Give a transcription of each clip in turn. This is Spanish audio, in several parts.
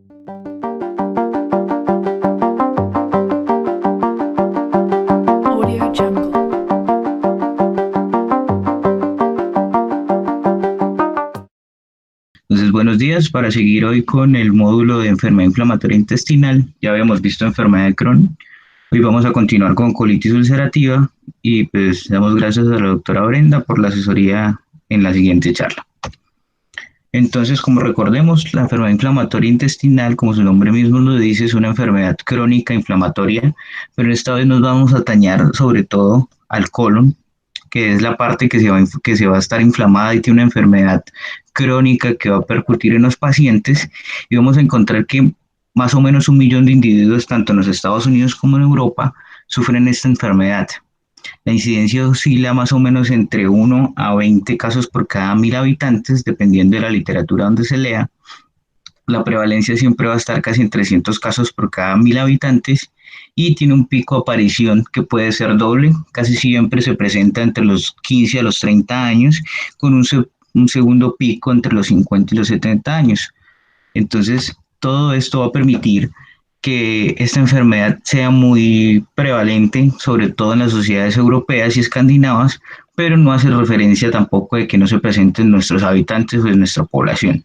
Audio Jungle. Entonces, buenos días. Para seguir hoy con el módulo de enfermedad inflamatoria intestinal, ya habíamos visto enfermedad de Crohn. Hoy vamos a continuar con colitis ulcerativa y pues damos gracias a la doctora Brenda por la asesoría en la siguiente charla. Entonces, como recordemos, la enfermedad inflamatoria intestinal, como su nombre mismo lo dice, es una enfermedad crónica inflamatoria, pero esta vez nos vamos a atañar sobre todo al colon, que es la parte que se va a estar inflamada y tiene una enfermedad crónica que va a percutir en los pacientes, y vamos a encontrar que más o menos 1 millón de individuos, tanto en los Estados Unidos como en Europa, sufren esta enfermedad. La incidencia oscila más o menos entre 1 a 20 casos por cada 1.000 habitantes, dependiendo de la literatura donde se lea. La prevalencia siempre va a estar casi en 300 casos por cada 1.000 habitantes y tiene un pico de aparición que puede ser doble. Casi siempre se presenta entre los 15 a los 30 años, con un segundo pico entre los 50 y los 70 años. Entonces, todo esto va a permitir que esta enfermedad sea muy prevalente, sobre todo en las sociedades europeas y escandinavas, pero no hace referencia tampoco de que no se presente en nuestros habitantes o en nuestra población.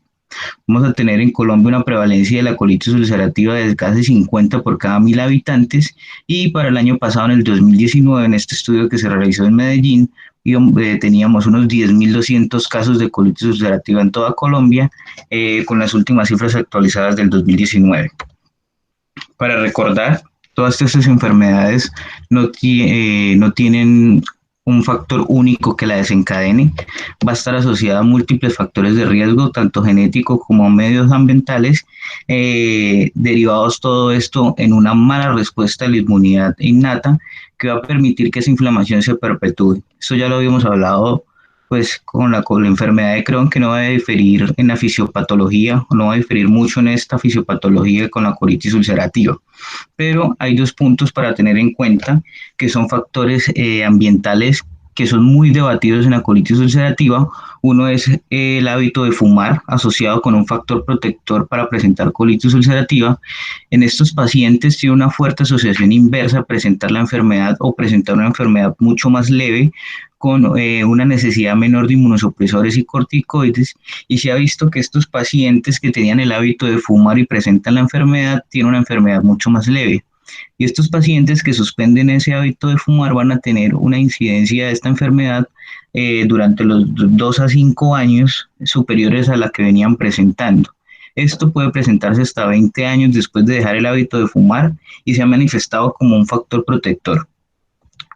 Vamos a tener en Colombia una prevalencia de la colitis ulcerativa de casi 50 por cada 1.000 habitantes, y para el año pasado, en el 2019, en este estudio que se realizó en Medellín, teníamos unos 10.200 casos de colitis ulcerativa en toda Colombia, con las últimas cifras actualizadas del 2019. Para recordar, todas estas enfermedades no tienen un factor único que la desencadene. Va a estar asociada a múltiples factores de riesgo, tanto genéticos como medios ambientales, derivados todo esto en una mala respuesta a la inmunidad innata, que va a permitir que esa inflamación se perpetúe. Esto ya lo habíamos hablado pues con la enfermedad de Crohn, que no va a diferir en la fisiopatología, o no va a diferir mucho en esta fisiopatología con la colitis ulcerativa. Pero hay dos puntos para tener en cuenta, que son factores ambientales que son muy debatidos en la colitis ulcerativa. Uno es el hábito de fumar, asociado con un factor protector para presentar colitis ulcerativa. En estos pacientes tiene una fuerte asociación inversa a presentar la enfermedad o presentar una enfermedad mucho más leve, con una necesidad menor de inmunosupresores y corticoides, y se ha visto que estos pacientes que tenían el hábito de fumar y presentan la enfermedad tienen una enfermedad mucho más leve. Y estos pacientes que suspenden ese hábito de fumar van a tener una incidencia de esta enfermedad durante los 2 a 5 años superiores a la que venían presentando. Esto puede presentarse hasta 20 años después de dejar el hábito de fumar y se ha manifestado como un factor protector.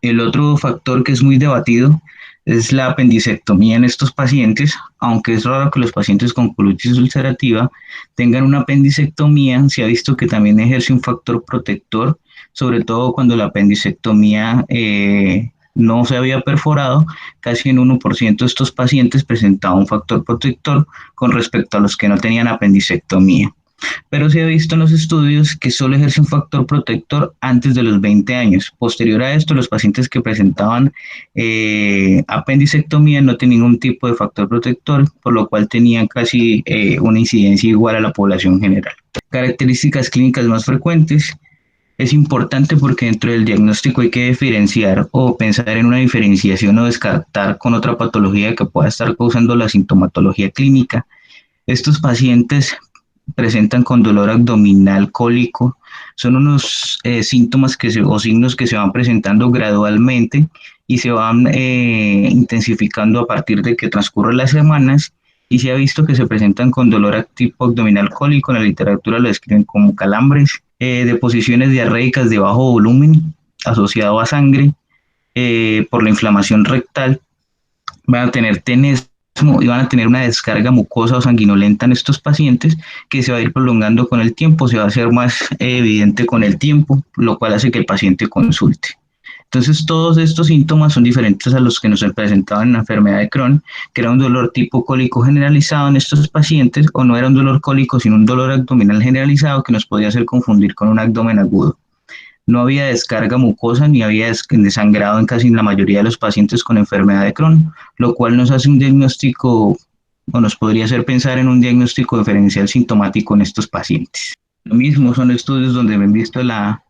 El otro factor que es muy debatido es la apendicectomía en estos pacientes. Aunque es raro que los pacientes con colitis ulcerativa tengan una apendicectomía, se ha visto que también ejerce un factor protector, sobre todo cuando la apendicectomía no se había perforado. Casi en 1% de estos pacientes presentaba un factor protector con respecto a los que no tenían apendicectomía. Pero se ha visto en los estudios que solo ejerce un factor protector antes de los 20 años. Posterior a esto, los pacientes que presentaban apendicectomía no tenían ningún tipo de factor protector, por lo cual tenían casi una incidencia igual a la población general. Características clínicas más frecuentes. Es importante porque dentro del diagnóstico hay que diferenciar o pensar en una diferenciación o descartar con otra patología que pueda estar causando la sintomatología clínica. Estos pacientes presentan con dolor abdominal cólico. Son unos síntomas o signos que se van presentando gradualmente y se van intensificando a partir de que transcurren las semanas, y se ha visto que se presentan con dolor tipo abdominal cólico. En la literatura lo describen como calambres, deposiciones diarreicas de bajo volumen asociado a sangre, por la inflamación rectal. Van a tener tenesmo y van a tener una descarga mucosa o sanguinolenta en estos pacientes, que se va a ir prolongando con el tiempo, se va a hacer más evidente con el tiempo, lo cual hace que el paciente consulte. Entonces, todos estos síntomas son diferentes a los que nos presentaban en la enfermedad de Crohn, que era un dolor tipo cólico generalizado en estos pacientes, o no era un dolor cólico, sino un dolor abdominal generalizado que nos podía hacer confundir con un abdomen agudo. No había descarga mucosa ni había desangrado en casi la mayoría de los pacientes con enfermedad de Crohn, lo cual nos hace un diagnóstico o nos podría hacer pensar en un diagnóstico diferencial sintomático en estos pacientes. Lo mismo son estudios donde han visto la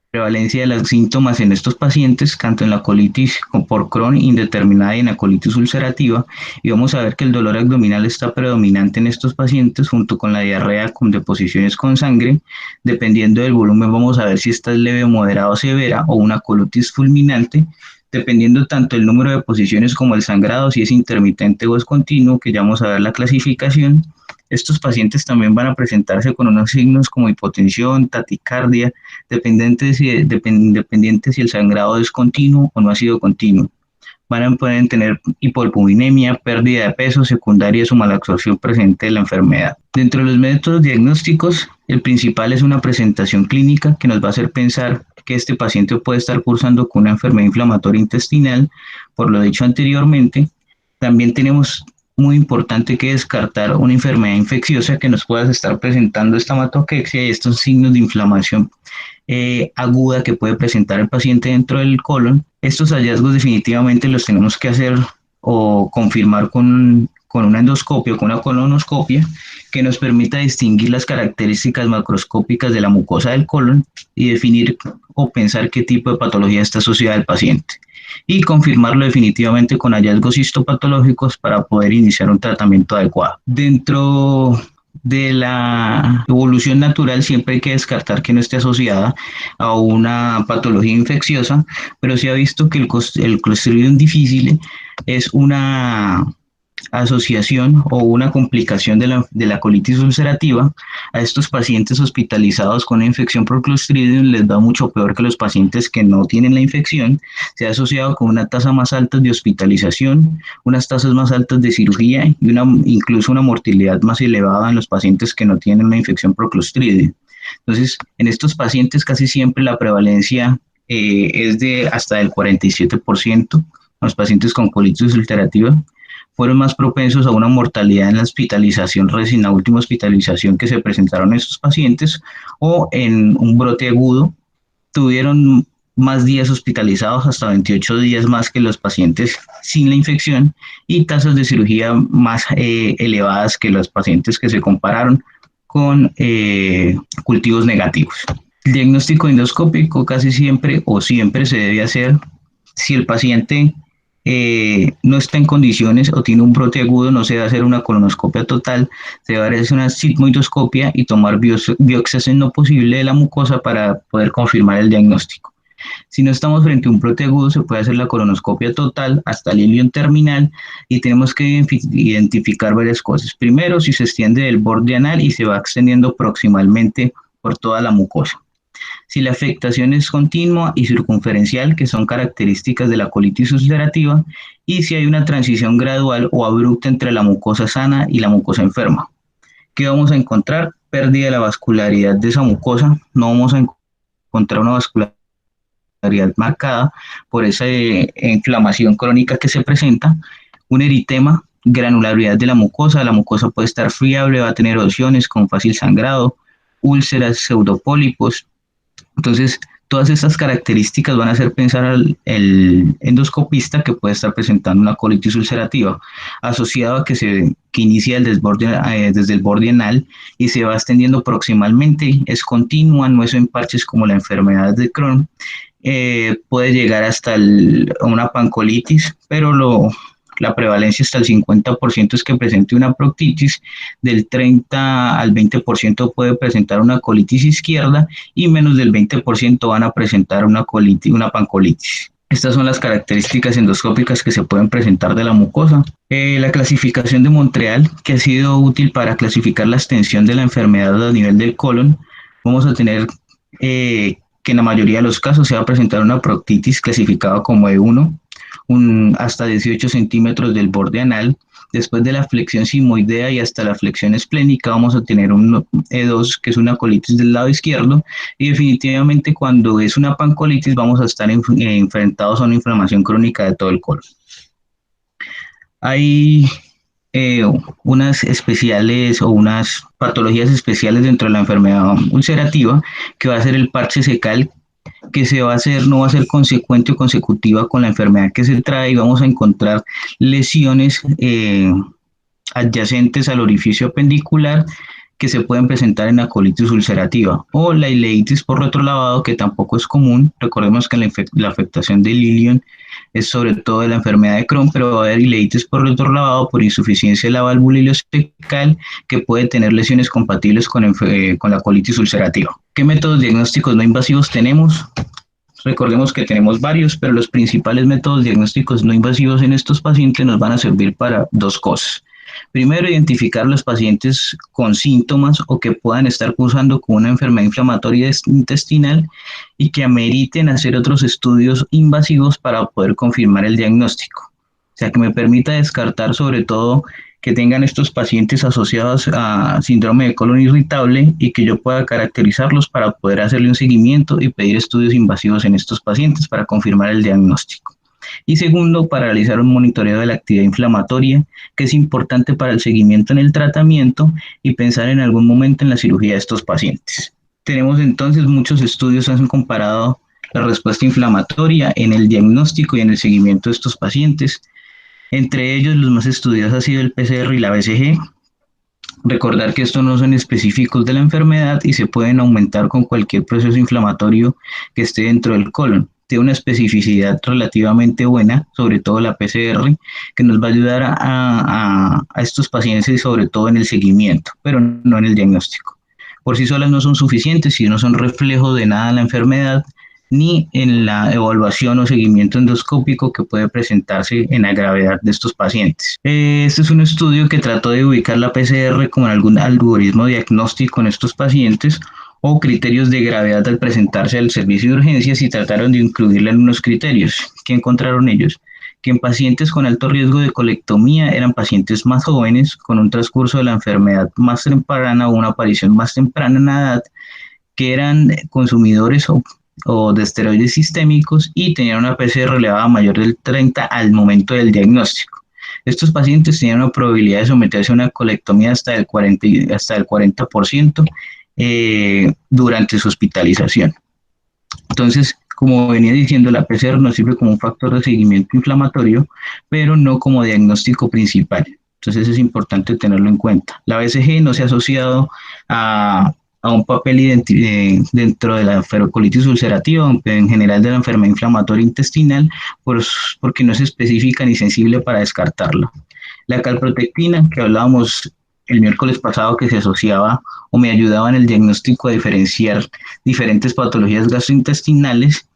prevalencia de los síntomas en estos pacientes, tanto en la colitis por Crohn indeterminada y en la colitis ulcerativa, y vamos a ver que el dolor abdominal está predominante en estos pacientes junto con la diarrea con deposiciones con sangre. Dependiendo del volumen vamos a ver si esta es leve, moderada o severa o una colitis fulminante, dependiendo tanto el número de posiciones como el sangrado, si es intermitente o es continuo, que ya vamos a ver la clasificación. Estos pacientes también van a presentarse con unos signos como hipotensión, taquicardia, dependiente si el sangrado es continuo o no ha sido continuo. Pueden tener hipoalbuminemia, pérdida de peso secundaria a su malabsorción presente de la enfermedad. Dentro de los métodos diagnósticos, el principal es una presentación clínica que nos va a hacer pensar que este paciente puede estar cursando con una enfermedad inflamatoria intestinal, por lo dicho anteriormente. También tenemos muy importante que descartar una enfermedad infecciosa que nos pueda estar presentando esta hematoquexia y estos signos de inflamación aguda que puede presentar el paciente dentro del colon. Estos hallazgos definitivamente los tenemos que hacer o confirmar con una endoscopia o con una colonoscopia que nos permita distinguir las características macroscópicas de la mucosa del colon y definir o pensar qué tipo de patología está asociada al paciente y confirmarlo definitivamente con hallazgos histopatológicos para poder iniciar un tratamiento adecuado. Dentro de la evolución natural siempre hay que descartar que no esté asociada a una patología infecciosa, pero se ha visto que el Clostridium difficile es una asociación o una complicación de la colitis ulcerativa. A estos pacientes hospitalizados con infección por Clostridium les va mucho peor que los pacientes que no tienen la infección. Se ha asociado con una tasa más alta de hospitalización, unas tasas más altas de cirugía y incluso una mortalidad más elevada en los pacientes que no tienen la infección por Clostridium. Entonces, en estos pacientes casi siempre la prevalencia es de hasta el 47%. Los pacientes con colitis ulcerativa fueron más propensos a una mortalidad en la hospitalización, recién la última hospitalización que se presentaron estos pacientes, o en un brote agudo, tuvieron más días hospitalizados, hasta 28 días más que los pacientes sin la infección, y tasas de cirugía más elevadas que los pacientes que se compararon con cultivos negativos. El diagnóstico endoscópico casi siempre o siempre se debe hacer si el paciente no está en condiciones o tiene un brote agudo. No se debe hacer una colonoscopia total, se debe hacer una sigmoidoscopia y tomar biopsias en lo posible de la mucosa para poder confirmar el diagnóstico. Si no estamos frente a un brote agudo, se puede hacer la colonoscopia total hasta el ilion terminal y tenemos que identificar varias cosas. Primero, si se extiende del borde anal y se va extendiendo proximalmente por toda la mucosa. Si la afectación es continua y circunferencial, que son características de la colitis ulcerativa, y si hay una transición gradual o abrupta entre la mucosa sana y la mucosa enferma. ¿Qué vamos a encontrar? Pérdida de la vascularidad de esa mucosa. No vamos a encontrar una vascularidad marcada por esa inflamación crónica que se presenta. Un eritema, granularidad de la mucosa puede estar friable, va a tener erosiones con fácil sangrado, úlceras, pseudopólipos. Entonces, todas estas características van a hacer pensar al endoscopista que puede estar presentando una colitis ulcerativa, asociado a que inicia desde el borde anal y se va extendiendo proximalmente, es continua, no es en parches como la enfermedad de Crohn, puede llegar hasta una pancolitis, pero la prevalencia hasta el 50% es que presente una proctitis, del 30 al 20% puede presentar una colitis izquierda y menos del 20% van a presentar una pancolitis. Estas son las características endoscópicas que se pueden presentar de la mucosa. La clasificación de Montreal, que ha sido útil para clasificar la extensión de la enfermedad a nivel del colon, vamos a tener que en la mayoría de los casos se va a presentar una proctitis clasificada como E1, hasta 18 centímetros del borde anal. Después de la flexión sigmoidea y hasta la flexión esplénica vamos a tener un E2, que es una colitis del lado izquierdo, y definitivamente cuando es una pancolitis vamos a estar enfrentados a una inflamación crónica de todo el colon. Hay unas especiales o unas patologías especiales dentro de la enfermedad ulcerativa, que va a ser el parche secal, que no va a ser consecuente o consecutiva con la enfermedad que se trae, y vamos a encontrar lesiones adyacentes al orificio apendicular que se pueden presentar en la colitis ulcerativa o la ileitis por retrolavado, que tampoco es común. Recordemos que la afectación del ilion es sobre todo de la enfermedad de Crohn, pero va a haber ileitis por retrolavado por insuficiencia de la válvula ileocecal que puede tener lesiones compatibles con la colitis ulcerativa. ¿Qué métodos diagnósticos no invasivos tenemos? Recordemos que tenemos varios, pero los principales métodos diagnósticos no invasivos en estos pacientes nos van a servir para dos cosas. Primero, identificar los pacientes con síntomas o que puedan estar cursando con una enfermedad inflamatoria intestinal y que ameriten hacer otros estudios invasivos para poder confirmar el diagnóstico. O sea, que me permita descartar sobre todo que tengan estos pacientes asociados a síndrome de colon irritable y que yo pueda caracterizarlos para poder hacerle un seguimiento y pedir estudios invasivos en estos pacientes para confirmar el diagnóstico. Y segundo, para realizar un monitoreo de la actividad inflamatoria, que es importante para el seguimiento en el tratamiento y pensar en algún momento en la cirugía de estos pacientes. Tenemos entonces muchos estudios que han comparado la respuesta inflamatoria en el diagnóstico y en el seguimiento de estos pacientes. Entre ellos, los más estudiados ha sido el PCR y la BCG. Recordar que estos no son específicos de la enfermedad y se pueden aumentar con cualquier proceso inflamatorio que esté dentro del colon. Tiene una especificidad relativamente buena, sobre todo la PCR, que nos va a ayudar a estos pacientes, sobre todo en el seguimiento, pero no en el diagnóstico. Por sí solas no son suficientes y no son reflejo de nada en la enfermedad, ni en la evaluación o seguimiento endoscópico que puede presentarse en la gravedad de estos pacientes. Este es un estudio que trató de ubicar la PCR como en algún algoritmo diagnóstico en estos pacientes o criterios de gravedad al presentarse al servicio de urgencias y trataron de incluirla en unos criterios. ¿Qué encontraron ellos? Que en pacientes con alto riesgo de colectomía eran pacientes más jóvenes, con un transcurso de la enfermedad más temprana o una aparición más temprana en la edad, que eran consumidores o de esteroides sistémicos y tenían una PCR elevada mayor del 30 al momento del diagnóstico. Estos pacientes tenían una probabilidad de someterse a una colectomía hasta el 40% durante su hospitalización. Entonces, como venía diciendo, la PCR nos sirve como un factor de seguimiento inflamatorio, pero no como diagnóstico principal. Entonces es importante tenerlo en cuenta. La BCG no se ha asociado a un papel dentro de la colitis ulcerativa, en general de la enfermedad inflamatoria intestinal, porque no es específica ni sensible para descartarla. La calprotectina, que hablábamos el miércoles pasado, que se asociaba o me ayudaba en el diagnóstico a diferenciar diferentes patologías gastrointestinales,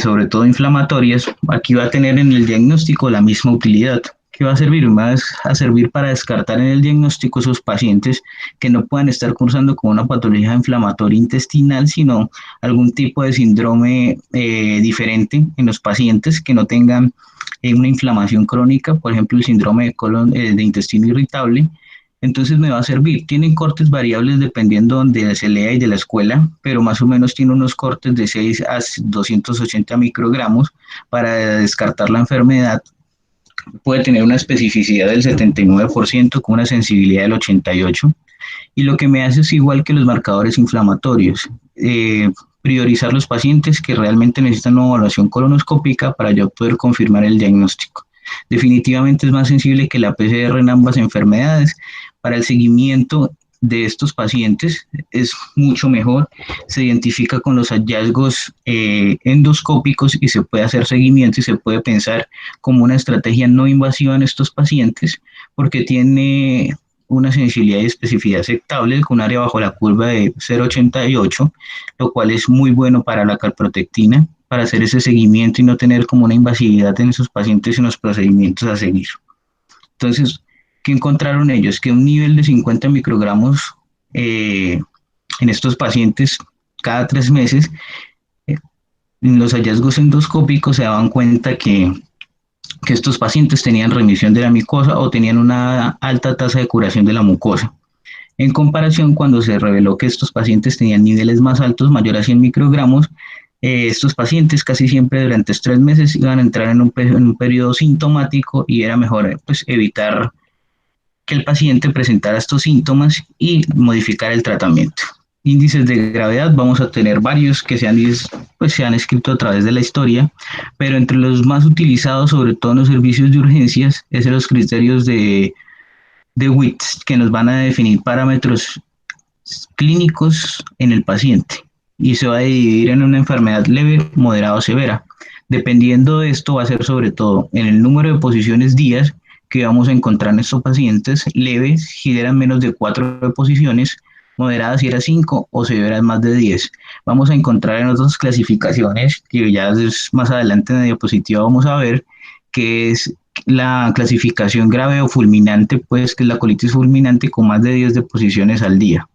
sobre todo inflamatorias, aquí va a tener en el diagnóstico la misma utilidad. ¿Qué va a servir? Va a servir para descartar en el diagnóstico esos pacientes que no puedan estar cursando con una patología inflamatoria intestinal, sino algún tipo de síndrome diferente en los pacientes que no tengan una inflamación crónica, por ejemplo, el síndrome de colon de intestino irritable. Entonces me va a servir. Tienen cortes variables dependiendo de donde se lea y de la escuela, pero más o menos tiene unos cortes de 6 a 280 microgramos para descartar la enfermedad. Puede tener una especificidad del 79% con una sensibilidad del 88%, y lo que me hace es igual que los marcadores inflamatorios, priorizar los pacientes que realmente necesitan una evaluación colonoscópica para yo poder confirmar el diagnóstico. Definitivamente es más sensible que la PCR en ambas enfermedades. Para el seguimiento de estos pacientes es mucho mejor, se identifica con los hallazgos endoscópicos y se puede hacer seguimiento y se puede pensar como una estrategia no invasiva en estos pacientes porque tiene una sensibilidad y especificidad aceptable con un área bajo la curva de 0,88, lo cual es muy bueno para la calprotectina, para hacer ese seguimiento y no tener como una invasividad en esos pacientes en los procedimientos a seguir. Entonces, ¿qué encontraron ellos? Que un nivel de 50 microgramos en estos pacientes cada 3 meses, en los hallazgos endoscópicos se daban cuenta que estos pacientes tenían remisión de la micosa o tenían una alta tasa de curación de la mucosa. En comparación, cuando se reveló que estos pacientes tenían niveles más altos, mayor a 100 microgramos, estos pacientes casi siempre durante 3 meses iban a entrar en un periodo sintomático y era mejor pues, evitar que el paciente presentara estos síntomas y modificar el tratamiento. Índices de gravedad, vamos a tener varios que se han escrito a través de la historia, pero entre los más utilizados, sobre todo en los servicios de urgencias, es los criterios de de WITS que nos van a definir parámetros clínicos en el paciente y se va a dividir en una enfermedad leve, moderada o severa. Dependiendo de esto va a ser sobre todo en el número de posiciones días que vamos a encontrar en estos pacientes, leves si eran menos de 4 posiciones, moderadas si era 5 o severas más de 10. Vamos a encontrar en otras clasificaciones que ya más adelante en la diapositiva vamos a ver, que es la clasificación grave o fulminante, pues que es la colitis fulminante con más de 10 deposiciones al día.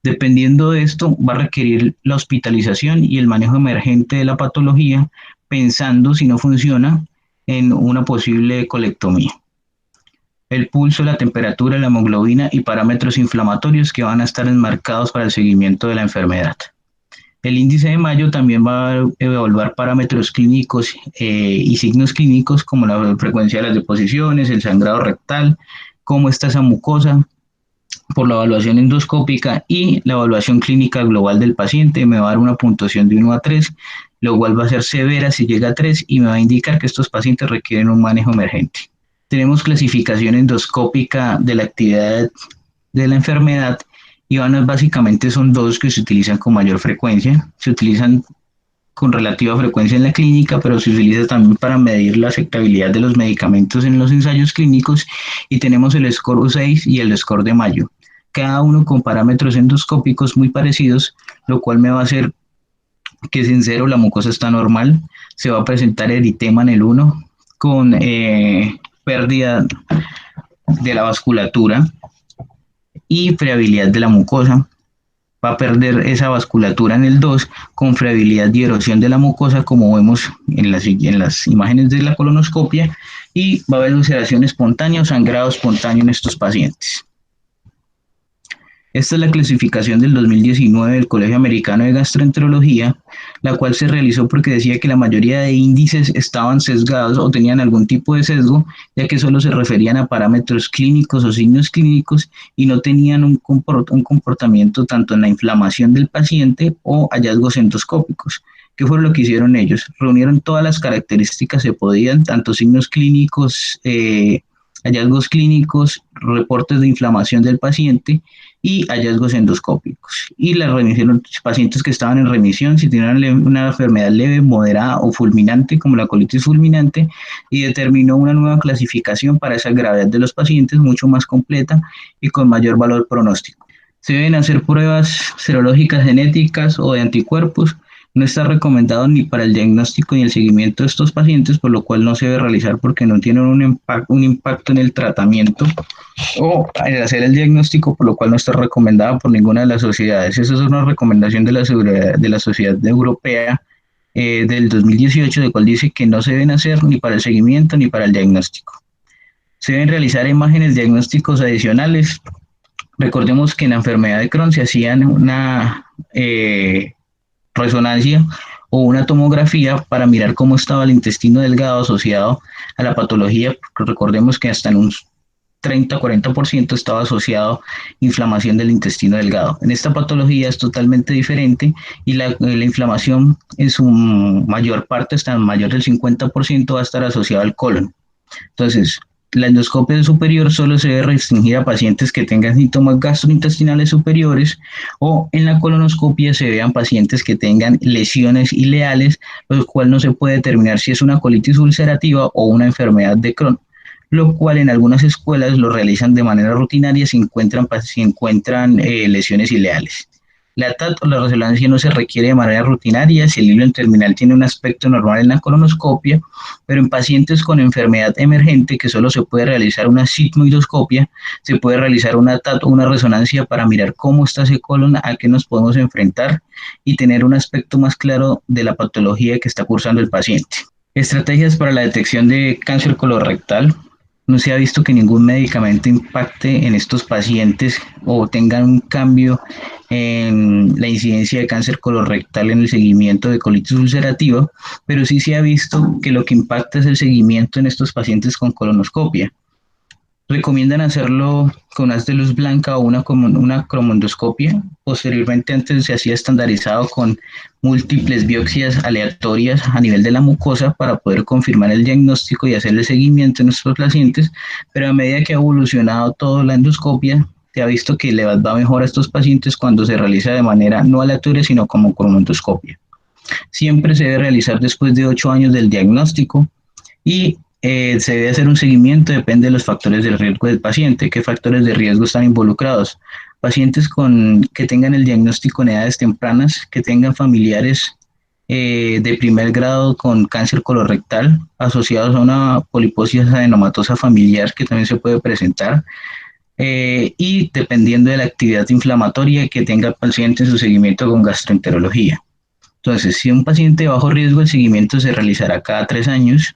Dependiendo de esto, va a requerir la hospitalización y el manejo emergente de la patología, pensando, si no funciona, en una posible colectomía. El pulso, la temperatura, la hemoglobina y parámetros inflamatorios que van a estar enmarcados para el seguimiento de la enfermedad. El índice de Mayo también va a evaluar parámetros clínicos y signos clínicos como la frecuencia de las deposiciones, el sangrado rectal, cómo está esa mucosa, por la evaluación endoscópica y la evaluación clínica global del paciente. Me va a dar una puntuación de 1 a 3, lo cual va a ser severa si llega a 3 y me va a indicar que estos pacientes requieren un manejo emergente. Tenemos clasificación endoscópica de la actividad de la enfermedad y básicamente son dos que se utilizan con mayor frecuencia. Se utilizan con relativa frecuencia en la clínica, pero se utiliza también para medir la aceptabilidad de los medicamentos en los ensayos clínicos y tenemos el score U6 y el score de Mayo, cada uno con parámetros endoscópicos muy parecidos, lo cual me va a hacer que en 0 la mucosa está normal, se va a presentar eritema en el 1 con pérdida de la vasculatura y friabilidad de la mucosa. Va a perder esa vasculatura en el 2 con friabilidad y erosión de la mucosa, como vemos en las imágenes de la colonoscopia, y va a haber ulceración espontánea o sangrado espontáneo en estos pacientes. Esta es la clasificación del 2019 del Colegio Americano de Gastroenterología, la cual se realizó porque decía que la mayoría de índices estaban sesgados o tenían algún tipo de sesgo, ya que solo se referían a parámetros clínicos o signos clínicos y no tenían un comportamiento tanto en la inflamación del paciente o hallazgos endoscópicos. ¿Qué fue lo que hicieron ellos? Reunieron todas las características que podían, tanto signos clínicos, hallazgos clínicos, reportes de inflamación del paciente y hallazgos endoscópicos. Y la remisión, los pacientes que estaban en remisión, si tenían una enfermedad leve, moderada o fulminante, como la colitis fulminante, y determinó una nueva clasificación para esa gravedad de los pacientes, mucho más completa y con mayor valor pronóstico. Se deben hacer pruebas serológicas genéticas o de anticuerpos. No está recomendado ni para el diagnóstico ni el seguimiento de estos pacientes, por lo cual no se debe realizar porque no tienen un impacto en el tratamiento o al hacer el diagnóstico, por lo cual no está recomendada por ninguna de las sociedades. Esa es una recomendación de la Sociedad Europea del 2018, de cual dice que no se deben hacer ni para el seguimiento ni para el diagnóstico. Se deben realizar imágenes diagnósticos adicionales. Recordemos que en la enfermedad de Crohn se hacían una resonancia o una tomografía para mirar cómo estaba el intestino delgado asociado a la patología, porque recordemos que hasta en un 30-40% estaba asociado a inflamación del intestino delgado. En esta patología es totalmente diferente y la inflamación en su mayor parte, hasta mayor del 50%, va a estar asociado al colon. Entonces, la endoscopia superior solo se debe restringir a pacientes que tengan síntomas gastrointestinales superiores o en la colonoscopia se vean pacientes que tengan lesiones ileales, lo cual no se puede determinar si es una colitis ulcerativa o una enfermedad de Crohn, lo cual en algunas escuelas lo realizan de manera rutinaria si encuentran lesiones ileales. La TAT o la resonancia no se requiere de manera rutinaria si el hilo terminal tiene un aspecto normal en la colonoscopia, pero en pacientes con enfermedad emergente que solo se puede realizar una sigmoidoscopia, se puede realizar una TAT o una resonancia para mirar cómo está ese colon, a qué nos podemos enfrentar y tener un aspecto más claro de la patología que está cursando el paciente. Estrategias para la detección de cáncer colorectal. No se ha visto que ningún medicamento impacte en estos pacientes o tengan un cambio en la incidencia de cáncer colorectal en el seguimiento de colitis ulcerativa, pero sí se ha visto que lo que impacta es el seguimiento en estos pacientes con colonoscopia. Recomiendan hacerlo con haz de luz blanca o una cromondoscopia. Posteriormente, antes se hacía estandarizado con múltiples biopsias aleatorias a nivel de la mucosa para poder confirmar el diagnóstico y hacerle seguimiento a nuestros pacientes, pero a medida que ha evolucionado toda la endoscopia, se ha visto que le va mejor a estos pacientes cuando se realiza de manera no aleatoria, sino como cromondoscopia. Siempre se debe realizar después de 8 años del diagnóstico y se debe hacer un seguimiento, depende de los factores de riesgo del paciente, qué factores de riesgo están involucrados. Pacientes que tengan el diagnóstico en edades tempranas, que tengan familiares de primer grado con cáncer colorectal asociados a una poliposis adenomatosa familiar que también se puede presentar, y dependiendo de la actividad inflamatoria que tenga el paciente en su seguimiento con gastroenterología. Entonces, si un paciente de bajo riesgo, el seguimiento se realizará cada 3 años,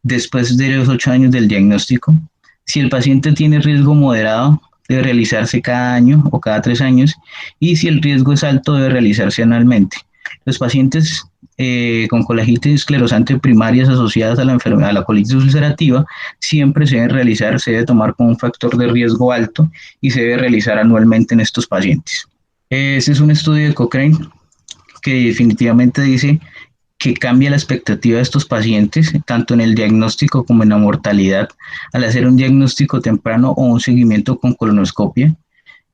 después de los 8 años del diagnóstico. Si el paciente tiene riesgo moderado, debe realizarse cada año o cada 3 años, y si el riesgo es alto, debe realizarse anualmente. Los pacientes con colangitis esclerosante primarias asociadas a la enfermedad, a la colitis ulcerativa, siempre se debe realizar, se debe tomar como un factor de riesgo alto y se debe realizar anualmente en estos pacientes. Este es un estudio de Cochrane que definitivamente dice que cambia la expectativa de estos pacientes, tanto en el diagnóstico como en la mortalidad, al hacer un diagnóstico temprano o un seguimiento con colonoscopia.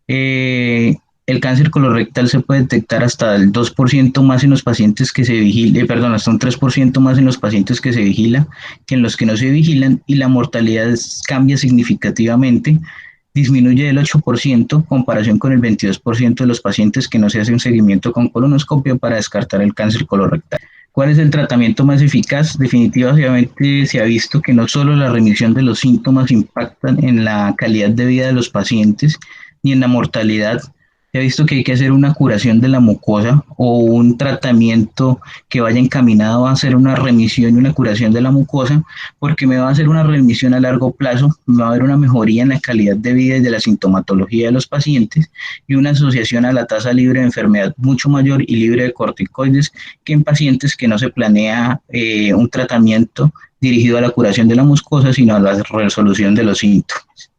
El cáncer colorectal se puede detectar hasta el 2% más en los pacientes que se vigilan, perdón, hasta un 3% más en los pacientes que se vigilan que en los que no se vigilan, y la mortalidad cambia significativamente, disminuye del 8% en comparación con el 22% de los pacientes que no se hace un seguimiento con colonoscopia para descartar el cáncer colorectal. ¿Cuál es el tratamiento más eficaz? Definitivamente se ha visto que no solo la remisión de los síntomas impactan en la calidad de vida de los pacientes ni en la mortalidad. Se ha visto que hay que hacer una curación de la mucosa o un tratamiento que vaya encaminado a hacer una remisión y una curación de la mucosa, porque me va a hacer una remisión a largo plazo, me va a haber una mejoría en la calidad de vida y de la sintomatología de los pacientes, y una asociación a la tasa libre de enfermedad mucho mayor y libre de corticoides que en pacientes que no se planea un tratamiento dirigido a la curación de la mucosa, sino a la resolución de los síntomas.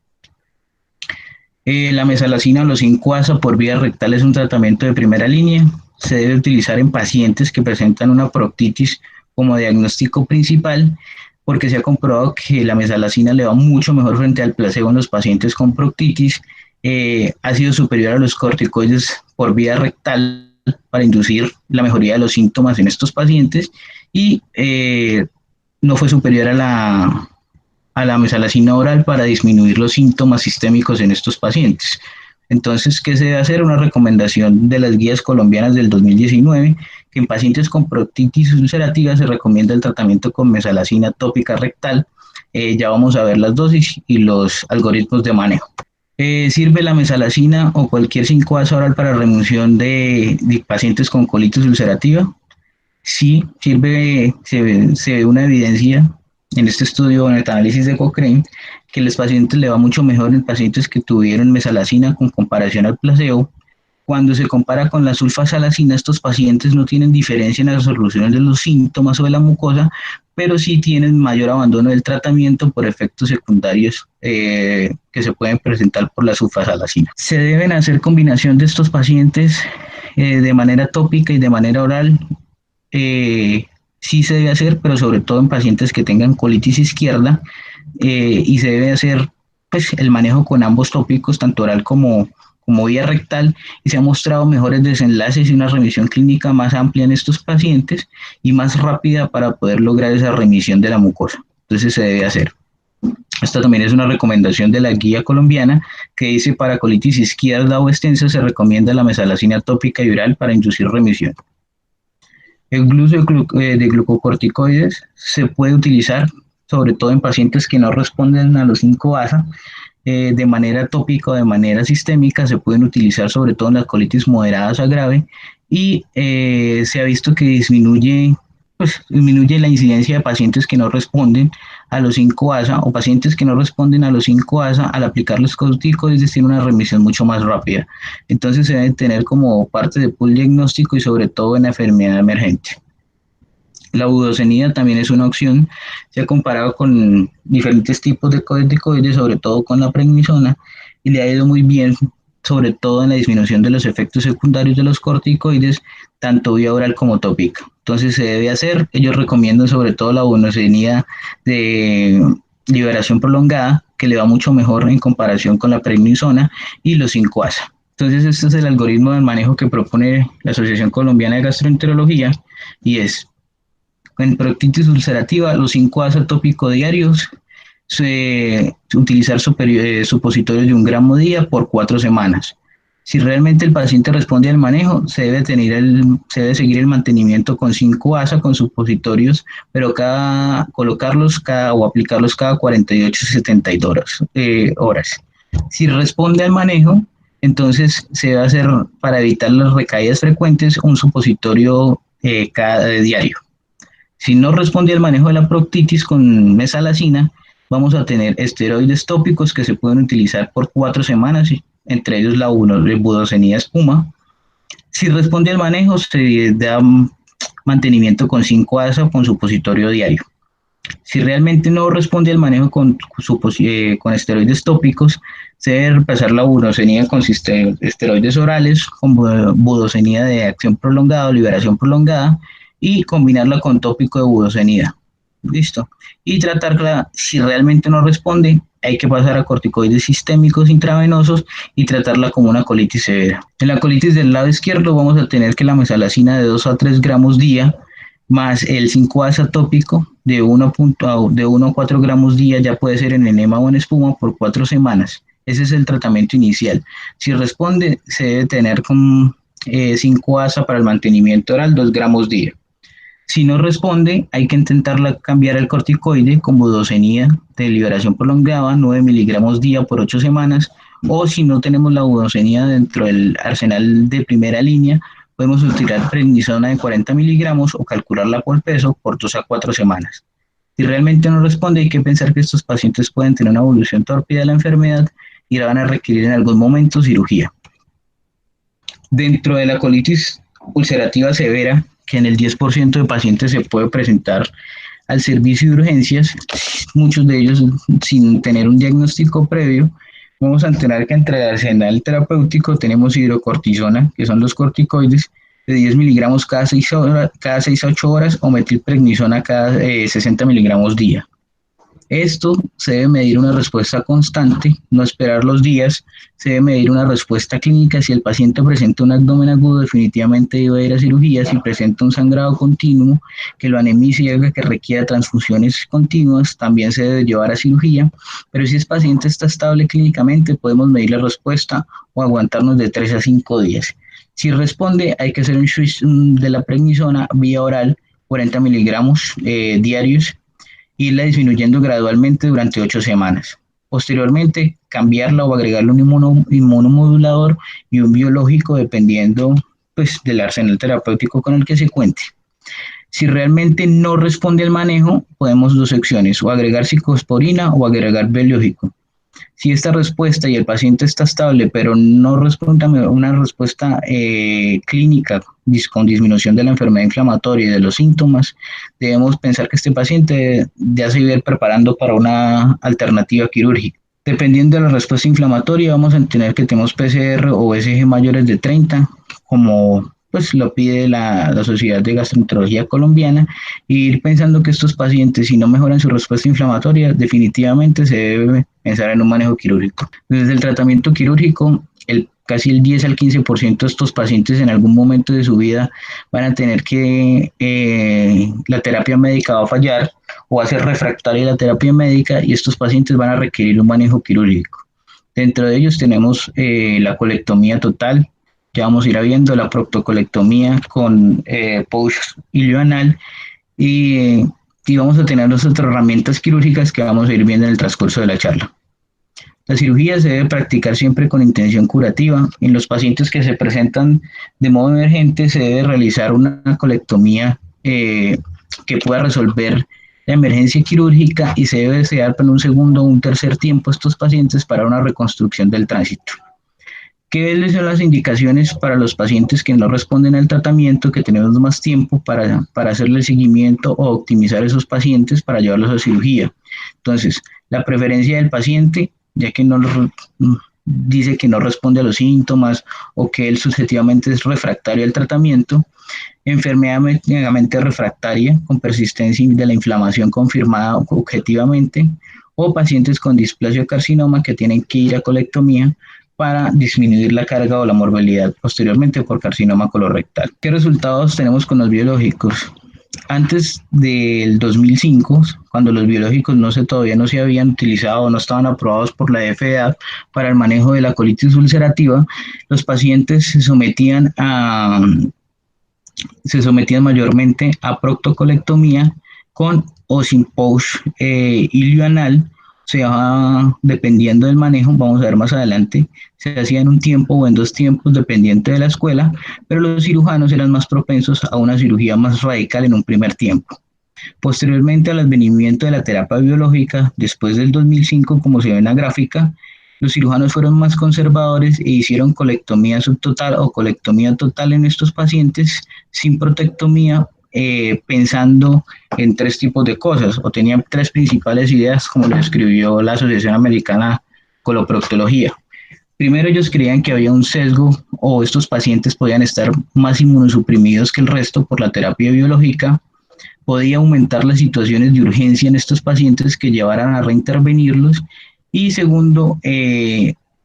La mesalazina o los 5-ASA por vía rectal es un tratamiento de primera línea. Se debe utilizar en pacientes que presentan una proctitis como diagnóstico principal, porque se ha comprobado que la mesalazina le va mucho mejor frente al placebo en los pacientes con proctitis. Ha sido superior a los corticoides por vía rectal para inducir la mejoría de los síntomas en estos pacientes, y no fue superior a la mesalazina oral para disminuir los síntomas sistémicos en estos pacientes. Entonces, ¿qué se debe hacer? Una recomendación de las guías colombianas del 2019, que en pacientes con proctitis ulcerativa se recomienda el tratamiento con mesalazina tópica rectal. Ya vamos a ver las dosis y los algoritmos de manejo. ¿Sirve la mesalazina o cualquier 5-ASA oral para remoción de pacientes con colitis ulcerativa? Sí, sirve, se ve una evidencia en este estudio, en el análisis de Cochrane, que los pacientes le va mucho mejor en pacientes que tuvieron mesalazina con comparación al placebo. Cuando se compara con la sulfasalazina, estos pacientes no tienen diferencia en la resolución de los síntomas o de la mucosa, pero sí tienen mayor abandono del tratamiento por efectos secundarios que se pueden presentar por la sulfasalazina. Se deben hacer combinación de estos pacientes de manera tópica y de manera oral. Sí se debe hacer, pero sobre todo en pacientes que tengan colitis izquierda, y se debe hacer pues, el manejo con ambos tópicos, tanto oral como vía rectal, y se han mostrado mejores desenlaces y una remisión clínica más amplia en estos pacientes y más rápida para poder lograr esa remisión de la mucosa. Entonces se debe hacer. Esta también es una recomendación de la guía colombiana que dice: para colitis izquierda o extensa se recomienda la mesalazina tópica y oral para inducir remisión. El uso de glucocorticoides se puede utilizar sobre todo en pacientes que no responden a los 5-ASA, de manera tópica o de manera sistémica. Se pueden utilizar sobre todo en las colitis moderadas a grave, y se ha visto que disminuye la incidencia de pacientes que no responden a los 5-ASA, o pacientes que no responden a los 5-ASA al aplicar los corticoides tienen una remisión mucho más rápida. Entonces se debe tener como parte de pool diagnóstico y sobre todo en la enfermedad emergente. La budosonía también es una opción. Se ha comparado con diferentes tipos de corticoides, sobre todo con la prednisona, y le ha ido muy bien, sobre todo en la disminución de los efectos secundarios de los corticoides, tanto vía oral como tópica. Entonces se debe hacer. Ellos recomiendan sobre todo la budosonía de liberación prolongada, que le va mucho mejor en comparación con la prednisona y los 5-ASA. Entonces este es el algoritmo de manejo que propone la Asociación Colombiana de Gastroenterología, y es: en proctitis ulcerativa, los 5-ASA tópico diarios, utilizar supositorios de 1 gramo día por 4 semanas. Si realmente el paciente responde al manejo, se debe seguir el mantenimiento con 5-ASA con supositorios, pero colocarlos o aplicarlos cada 48 a 72 horas. Si responde al manejo, entonces se debe hacer, para evitar las recaídas frecuentes, un supositorio cada diario. Si no responde al manejo de la proctitis con mesalazina, vamos a tener esteroides tópicos que se pueden utilizar por 4 semanas, entre ellos la budosonía espuma. Si responde al manejo, se da mantenimiento con 5-ASA con supositorio diario. Si realmente no responde al manejo con esteroides tópicos, se debe reemplazar la budosonía con esteroides orales, con budosonía de acción prolongada o liberación prolongada, y combinarla con tópico de budosonía. Listo. Y tratarla. Si realmente no responde, hay que pasar a corticoides sistémicos intravenosos y tratarla como una colitis severa. En la colitis del lado izquierdo vamos a tener que la mesalazina de 2 a 3 gramos día más el 5-ASA tópico de 1 a 4 gramos día, ya puede ser en enema o en espuma, por 4 semanas. Ese es el tratamiento inicial. Si responde, se debe tener con 5-ASA para el mantenimiento oral 2 gramos día. Si no responde, hay que intentar cambiar el corticoide con budosonía de liberación prolongada, 9 miligramos día por 8 semanas, o si no tenemos la budosonía dentro del arsenal de primera línea, podemos utilizar prednisona de 40 miligramos o calcularla por peso por 2 a 4 semanas. Si realmente no responde, hay que pensar que estos pacientes pueden tener una evolución tórpida de la enfermedad y la van a requerir en algún momento cirugía. Dentro de la colitis ulcerativa severa, que en el 10% de pacientes se puede presentar al servicio de urgencias, muchos de ellos sin tener un diagnóstico previo, vamos a tener que entre el arsenal terapéutico tenemos hidrocortisona, que son los corticoides, de 10 miligramos cada 6 a 8 horas, o metilprednisona cada 60 miligramos día. Esto se debe medir una respuesta constante, no esperar los días. Se debe medir una respuesta clínica. Si el paciente presenta un abdomen agudo, definitivamente debe ir a cirugía. Si presenta un sangrado continuo que lo anemice y haga que requiera transfusiones continuas, también se debe llevar a cirugía. Pero si el paciente está estable clínicamente, podemos medir la respuesta o aguantarnos de 3 a 5 días. Si responde, hay que hacer un switch de la prednisona vía oral, 40 miligramos diarios, irla disminuyendo gradualmente durante 8 semanas. Posteriormente, cambiarla o agregarle un inmunomodulador y un biológico, dependiendo pues, del arsenal terapéutico con el que se cuente. Si realmente no responde al manejo, podemos 2 opciones: o agregar ciclosporina o agregar biológico. Si esta respuesta y el paciente está estable, pero no responde a una respuesta clínica con disminución de la enfermedad inflamatoria y de los síntomas, debemos pensar que este paciente ya se debe ir preparando para una alternativa quirúrgica. Dependiendo de la respuesta inflamatoria, vamos a tener que tenemos PCR o SG mayores de 30, como pues lo pide la Sociedad de Gastroenterología Colombiana, y ir pensando que estos pacientes, si no mejoran su respuesta inflamatoria, definitivamente se debe pensar en un manejo quirúrgico. Desde el tratamiento quirúrgico, casi el 10 al 15% de estos pacientes en algún momento de su vida van a tener que, la terapia médica va a fallar o va a ser refractaria la terapia médica, y estos pacientes van a requerir un manejo quirúrgico. Dentro de ellos tenemos la colectomía total. Ya vamos a ir viendo la proctocolectomía con pouch ilioanal, y vamos a tener otras herramientas quirúrgicas que vamos a ir viendo en el transcurso de la charla. La cirugía se debe practicar siempre con intención curativa. En los pacientes que se presentan de modo emergente, se debe realizar una colectomía que pueda resolver la emergencia quirúrgica, y se debe desear en un segundo o un tercer tiempo a estos pacientes para una reconstrucción del tránsito. ¿Qué son las indicaciones para los pacientes que no responden al tratamiento, que tenemos más tiempo para hacerle seguimiento o optimizar esos pacientes para llevarlos a cirugía? Entonces, la preferencia del paciente, ya que dice que no responde a los síntomas o que él subjetivamente es refractario al tratamiento, enfermedad médicamente refractaria con persistencia de la inflamación confirmada objetivamente, o pacientes con displasia o carcinoma que tienen que ir a colectomía para disminuir la carga o la morbilidad posteriormente por carcinoma colorectal. ¿Qué resultados tenemos con los biológicos? Antes del 2005, cuando los biológicos todavía no se habían utilizado, no estaban aprobados por la FDA para el manejo de la colitis ulcerativa, los pacientes se sometían mayormente a proctocolectomía con o sin push ilioanal. O sea, dependiendo del manejo, vamos a ver más adelante, se hacía en un tiempo o en 2 tiempos, dependiente de la escuela, pero los cirujanos eran más propensos a una cirugía más radical en un primer tiempo. Posteriormente al advenimiento de la terapia biológica, después del 2005, como se ve en la gráfica, los cirujanos fueron más conservadores e hicieron colectomía subtotal o colectomía total en estos pacientes sin protectomía, pensando en 3 tipos de cosas, o tenían 3 principales ideas, como lo escribió la Asociación Americana Coloproctología. Primero, ellos creían que había un sesgo o estos pacientes podían estar más inmunosuprimidos que el resto por la terapia biológica, podía aumentar las situaciones de urgencia en estos pacientes que llevaran a reintervenirlos. Y segundo,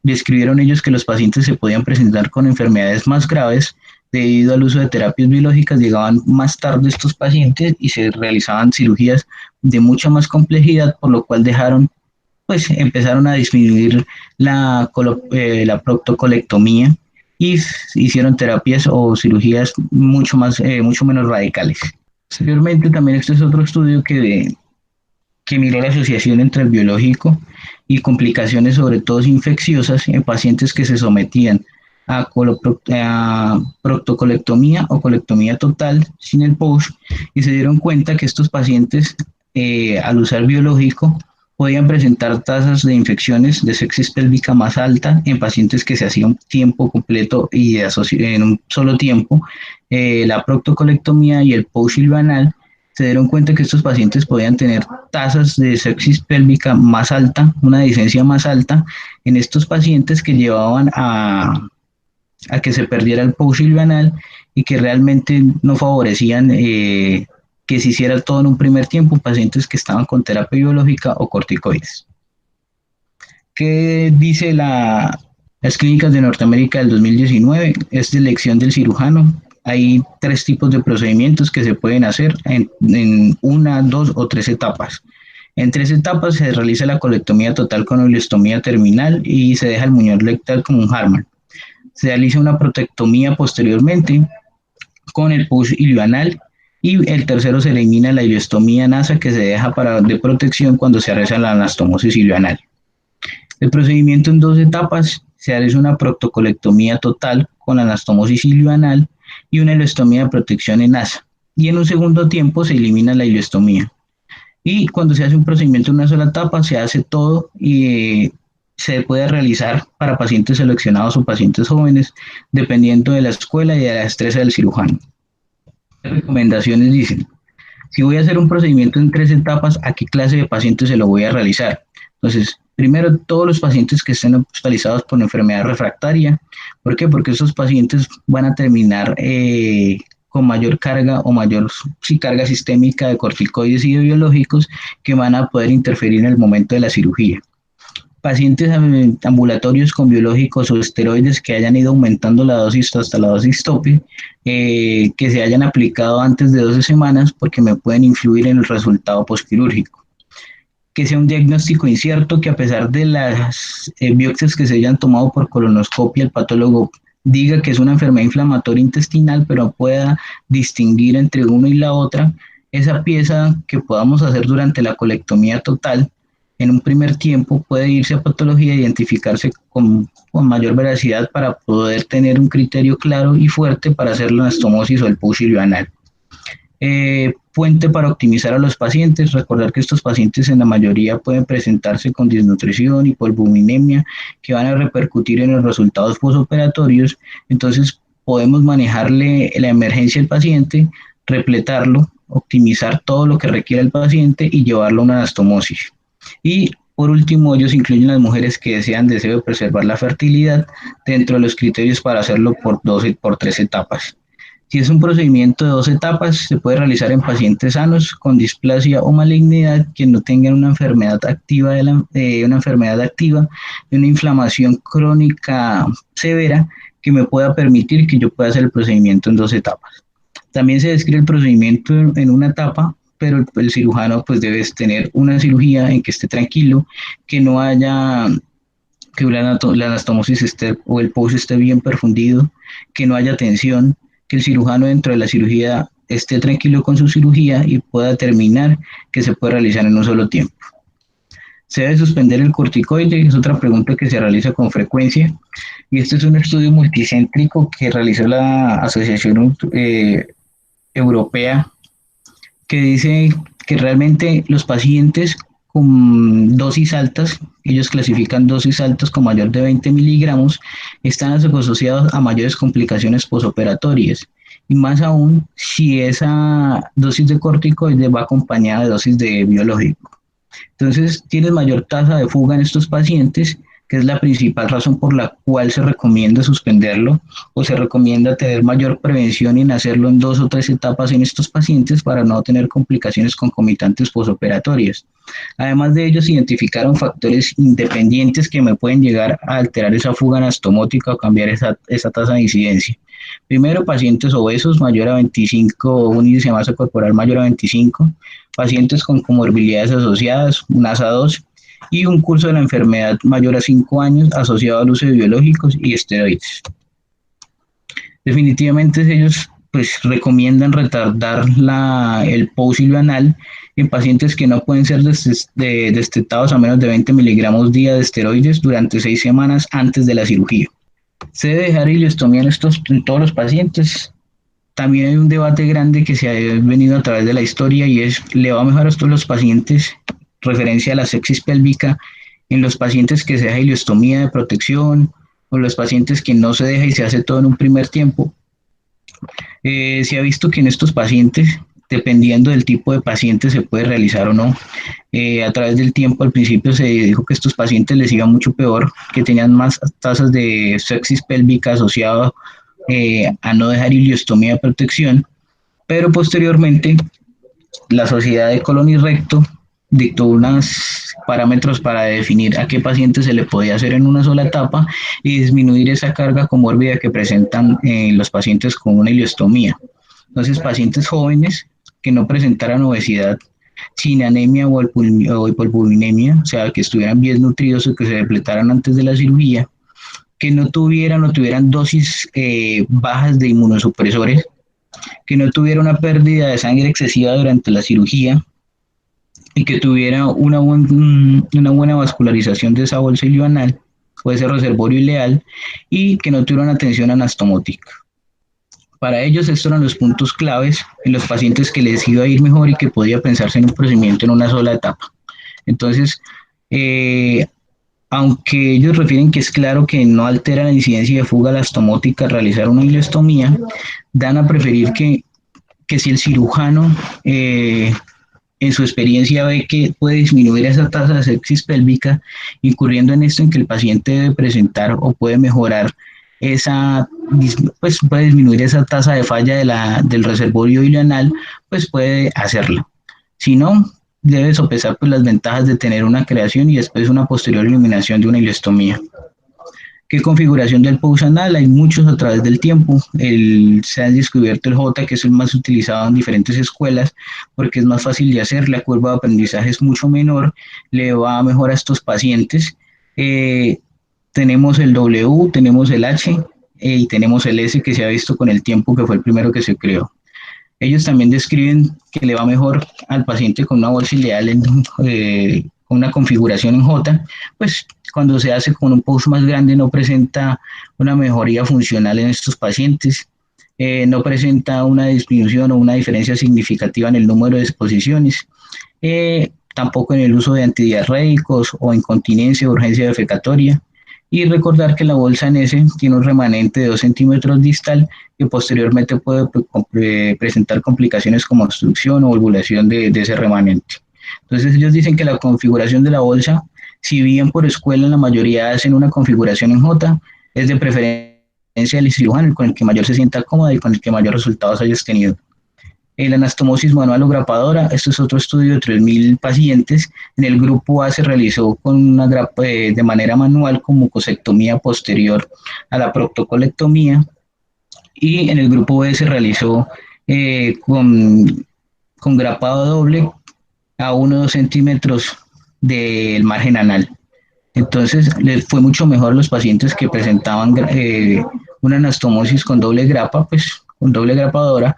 describieron ellos que los pacientes se podían presentar con enfermedades más graves debido al uso de terapias biológicas, llegaban más tarde estos pacientes y se realizaban cirugías de mucha más complejidad, por lo cual empezaron a disminuir la proctocolectomía y hicieron terapias o cirugías mucho menos radicales. Posteriormente, también este es otro estudio que miró la asociación entre el biológico y complicaciones, sobre todo infecciosas, en pacientes que se sometían a proctocolectomía o colectomía total sin el POUCH, y se dieron cuenta que estos pacientes, al usar biológico, podían presentar tasas de infecciones de sepsis pélvica más alta en pacientes que se hacía un tiempo completo y en un solo tiempo la proctocolectomía y el POUCH ileoanal. Se dieron cuenta que estos pacientes podían tener tasas de sepsis pélvica más alta, una discencia más alta en estos pacientes, que llevaban a que se perdiera el POUCH ileoanal y que realmente no favorecían que se hiciera todo en un primer tiempo en pacientes que estaban con terapia biológica o corticoides. ¿Qué dice las clínicas de Norteamérica del 2019? Es de elección del cirujano. Hay 3 tipos de procedimientos que se pueden hacer en 1, 2 o 3 etapas. En 3 etapas se realiza la colectomía total con ileostomía terminal y se deja el muñón rectal como un Harman. Se realiza una protectomía posteriormente con el PUSH ileoanal, y el tercero se elimina la ileostomía nasa, que se deja de protección cuando se realiza la anastomosis ileoanal. El procedimiento en 2 etapas: se realiza una proctocolectomía total con anastomosis ileoanal y una ileostomía de protección en nasa, y en un segundo tiempo se elimina la ileostomía. Y cuando se hace un procedimiento en una sola etapa, se hace todo y se puede realizar para pacientes seleccionados o pacientes jóvenes, dependiendo de la escuela y de la destreza del cirujano. Las recomendaciones dicen: si voy a hacer un procedimiento en 3 etapas, ¿a qué clase de pacientes se lo voy a realizar? Entonces, primero, todos los pacientes que estén hospitalizados por enfermedad refractaria. ¿Por qué? Porque esos pacientes van a terminar con mayor carga o carga sistémica de corticoides y de biológicos, que van a poder interferir en el momento de la cirugía. Pacientes ambulatorios con biológicos o esteroides que hayan ido aumentando la dosis hasta la dosis tope, que se hayan aplicado antes de 12 semanas, porque me pueden influir en el resultado postquirúrgico. Que sea un diagnóstico incierto, que a pesar de las biopsias que se hayan tomado por colonoscopia, el patólogo diga que es una enfermedad inflamatoria intestinal, pero pueda distinguir entre una y la otra. Esa pieza que podamos hacer durante la colectomía total en un primer tiempo puede irse a patología e identificarse con mayor veracidad, para poder tener un criterio claro y fuerte para hacer la anastomosis o el PUSH ileoanal. Puente para optimizar a los pacientes. Recordar que estos pacientes en la mayoría pueden presentarse con desnutrición y polvuminemia que van a repercutir en los resultados postoperatorios. Entonces podemos manejarle la emergencia al paciente, repletarlo, optimizar todo lo que requiera el paciente y llevarlo a una anastomosis. Y por último, ellos incluyen las mujeres que deseo de preservar la fertilidad dentro de los criterios para hacerlo por 3 etapas. Si es un procedimiento de 2 etapas, se puede realizar en pacientes sanos con displasia o malignidad que no tengan una enfermedad activa de una inflamación crónica severa que me pueda permitir que yo pueda hacer el procedimiento en 2 etapas. También se describe el procedimiento en una etapa, pero el cirujano pues debe tener una cirugía en que esté tranquilo, que no haya que la anastomosis esté o el pulso esté bien perfundido, que no haya tensión, que el cirujano dentro de la cirugía esté tranquilo con su cirugía y pueda terminar que se puede realizar en un solo tiempo. ¿Se debe suspender el corticoide? Es otra pregunta que se realiza con frecuencia. Y este es un estudio multicéntrico que realizó la Asociación Europea, que dice que realmente los pacientes con dosis altas, ellos clasifican dosis altas con mayor de 20 miligramos, están asociados a mayores complicaciones posoperatorias. Y más aún si esa dosis de corticoide va acompañada de dosis de biológico. Entonces, tienes mayor tasa de fuga en estos pacientes, que es la principal razón por la cual se recomienda suspenderlo o se recomienda tener mayor prevención en hacerlo en 2 o 3 etapas en estos pacientes para no tener complicaciones concomitantes posoperatorias. Además de ellos, identificaron factores independientes que me pueden llegar a alterar esa fuga anastomótica o cambiar esa tasa de incidencia. Primero, pacientes obesos mayor a 25, un índice de masa corporal mayor a 25, pacientes con comorbilidades asociadas, un ASA2, y un curso de la enfermedad mayor a 5 años asociado al uso de biológicos y esteroides. Definitivamente ellos pues recomiendan retardar el pousilio anal en pacientes que no pueden ser destetados a menos de 20 miligramos día de esteroides durante 6 semanas antes de la cirugía. ¿Se debe dejar ileostomía en todos los pacientes? También hay un debate grande que se ha venido a través de la historia y es, ¿le va a mejorar a todos los pacientes referencia a la sepsis pélvica en los pacientes que se deja ileostomía de protección o los pacientes que no se deja y se hace todo en un primer tiempo? Se ha visto que en estos pacientes, dependiendo del tipo de paciente, se puede realizar o no. A través del tiempo, al principio se dijo que estos pacientes les iba mucho peor, que tenían más tasas de sepsis pélvica asociado a no dejar ileostomía de protección, pero posteriormente la Sociedad de Colon y Recto dictó unos parámetros para definir a qué paciente se le podía hacer en una sola etapa y disminuir esa carga comórbida que presentan los pacientes con una ileostomía. Entonces, pacientes jóvenes que no presentaran obesidad, sin anemia o hipoalbuminemia, o sea, que estuvieran bien nutridos o que se depletaran antes de la cirugía, que no tuvieran dosis bajas de inmunosupresores, que no tuviera una pérdida de sangre excesiva durante la cirugía y que tuviera una buena vascularización de esa bolsa ilioanal o ese reservorio ileal y que no tuviera una tensión anastomótica. Para ellos estos eran los puntos claves en los pacientes que les iba a ir mejor y que podía pensarse en un procedimiento en una sola etapa. Entonces, aunque ellos refieren que es claro que no altera la incidencia de fuga anastomótica al realizar una ileostomía, dan a preferir que si el cirujano en su experiencia ve que puede disminuir esa tasa de sepsis pélvica, incurriendo en esto en que el paciente debe presentar o puede mejorar pues puede disminuir esa tasa de falla del reservorio ileoanal, pues puede hacerlo. Si no, debe sopesar pues, las ventajas de tener una creación y después una posterior eliminación de una ileostomía. ¿Qué configuración del pouch anal? Hay muchos a través del tiempo. Se ha descubierto el J, que es el más utilizado en diferentes escuelas, porque es más fácil de hacer, la curva de aprendizaje es mucho menor, le va mejor a estos pacientes. Tenemos el W, tenemos el H y tenemos el S, que se ha visto con el tiempo, que fue el primero que se creó. Ellos también describen que le va mejor al paciente con una bolsa ileal con una configuración en J, pues cuando se hace con un pouch más grande no presenta una mejoría funcional en estos pacientes. no presenta una disminución o una diferencia significativa en el número de exposiciones, tampoco en el uso de antidiarreicos o incontinencia o urgencia defecatoria. Y recordar que la bolsa NS tiene un remanente de 2 centímetros distal que posteriormente puede presentar complicaciones como obstrucción o ovulación de ese remanente. Entonces ellos dicen que la configuración de la bolsa, si bien por escuela la mayoría hacen una configuración en J, es de preferencia del cirujano con el que mayor se sienta cómoda y con el que mayor resultados hayas tenido. La anastomosis manual o grapadora, esto es otro estudio de 3.000 pacientes. En el grupo A se realizó con una grapa de manera manual con mucosectomía posterior a la proctocolectomía, y en el grupo B se realizó con grapado doble a 1 o 2 centímetros del margen anal. Entonces, les fue mucho mejor a los pacientes que presentaban una anastomosis con doble grapa, pues con doble grapadora,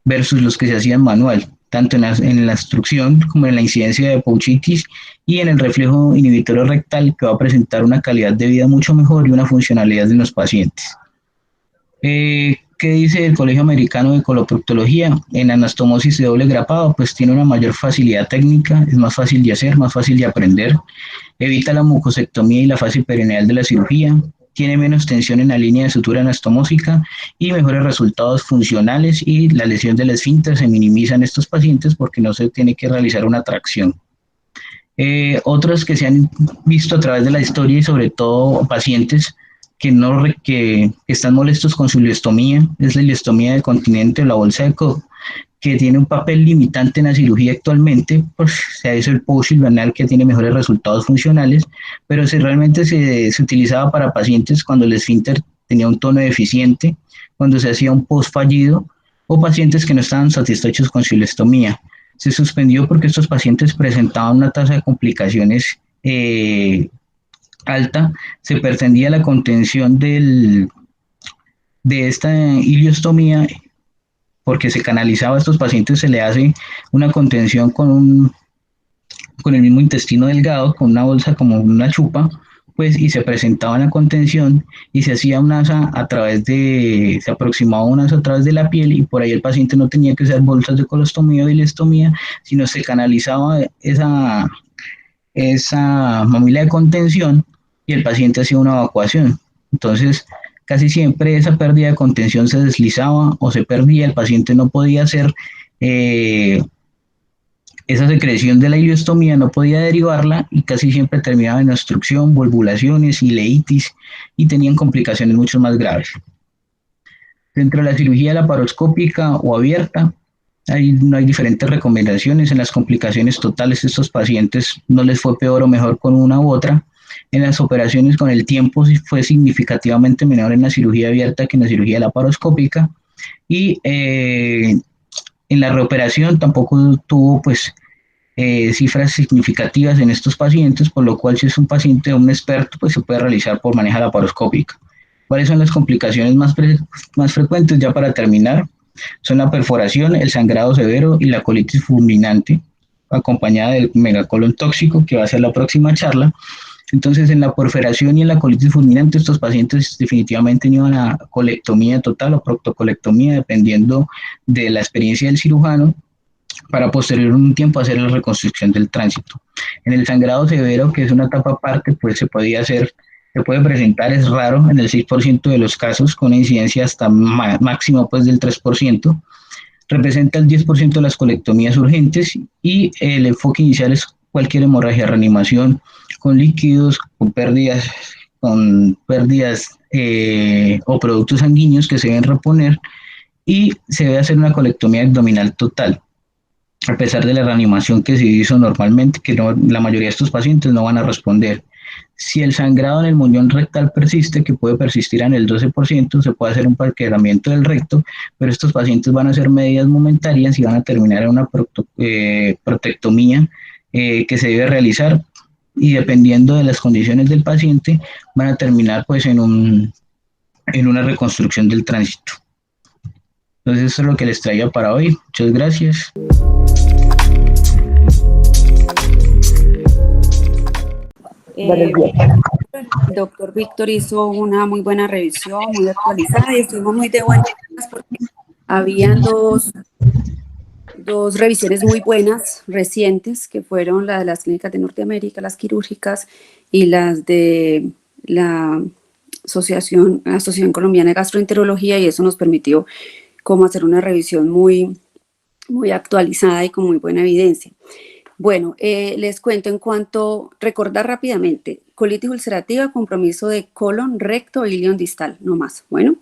versus los que se hacían manual, tanto en la obstrucción como en la incidencia de pouchitis y en el reflejo inhibitorio rectal, que va a presentar una calidad de vida mucho mejor y una funcionalidad en los pacientes. ¿Qué dice el Colegio Americano de Coloproctología? En anastomosis de doble grapado, pues tiene una mayor facilidad técnica, es más fácil de hacer, más fácil de aprender, evita la mucosectomía y la fase perineal de la cirugía, tiene menos tensión en la línea de sutura anastomósica y mejores resultados funcionales, y la lesión del esfínter se minimiza en estos pacientes porque no se tiene que realizar una tracción. Otros que se han visto a través de la historia y sobre todo pacientes que están molestos con su ileostomía, es la ileostomía de continente o la bolsa de Koch, que tiene un papel limitante en la cirugía actualmente, pues se ha hecho el post silvanal que tiene mejores resultados funcionales, pero si realmente se utilizaba para pacientes cuando el esfínter tenía un tono deficiente, cuando se hacía un post fallido, o pacientes que no estaban satisfechos con su ileostomía. Se suspendió porque estos pacientes presentaban una tasa de complicaciones alta, se pretendía la contención de esta ileostomía porque se canalizaba a estos pacientes, se le hace una contención con el mismo intestino delgado, con una bolsa como una chupa, pues, y se presentaba la contención y se hacía un asa se aproximaba un asa a través de la piel, y por ahí el paciente no tenía que usar bolsas de colostomía o ileostomía, sino se canalizaba esa mamila de contención y el paciente hacía una evacuación. Entonces, casi siempre esa pérdida de contención se deslizaba o se perdía, el paciente no podía hacer esa secreción de la ileostomía, no podía derivarla y casi siempre terminaba en obstrucción, volvulaciones, ileitis, y tenían complicaciones mucho más graves. Dentro de la cirugía laparoscópica o abierta, no hay diferentes recomendaciones. En las complicaciones totales, estos pacientes no les fue peor o mejor con una u otra. En las operaciones, con el tiempo, fue significativamente menor en la cirugía abierta que en la cirugía laparoscópica. Y en la reoperación tampoco tuvo pues cifras significativas en estos pacientes, por lo cual si es un paciente o un experto, pues se puede realizar por manera laparoscópica. ¿Cuáles son las complicaciones más frecuentes? Ya para terminar, son la perforación, el sangrado severo y la colitis fulminante, acompañada del megacolon tóxico, que va a ser la próxima charla. Entonces, en la perforación y en la colitis fulminante, estos pacientes definitivamente iban a colectomía total o proctocolectomía, dependiendo de la experiencia del cirujano, para posterior un tiempo hacer la reconstrucción del tránsito. En el sangrado severo, que es una etapa aparte, pues se puede presentar, es raro, en el 6% de los casos, con una incidencia hasta máximo pues del 3%, representa el 10% de las colectomías urgentes, y el enfoque inicial es cualquier hemorragia, reanimación, con líquidos, con pérdidas o productos sanguíneos que se deben reponer, y se debe hacer una colectomía abdominal total. A pesar de la reanimación que se hizo normalmente, que la mayoría de estos pacientes no van a responder. Si el sangrado en el muñón rectal persiste, que puede persistir en el 12%, se puede hacer un parqueamiento del recto, pero estos pacientes van a hacer medidas momentáneas y van a terminar en una protectomía que se debe realizar, y dependiendo de las condiciones del paciente, van a terminar pues en una reconstrucción del tránsito. Entonces eso es lo que les traía para hoy. Muchas gracias. El doctor Víctor hizo una muy buena revisión, muy actualizada, y estuvimos muy de buenas porque Habían dos revisiones muy buenas, recientes, que fueron la de las clínicas de Norteamérica, las quirúrgicas, y las de la Asociación Colombiana de Gastroenterología, y eso nos permitió como hacer una revisión muy, muy actualizada y con muy buena evidencia. Bueno, les cuento en cuanto, recordar rápidamente, colitis ulcerativa, compromiso de colon, recto, ilion distal, no más. Bueno,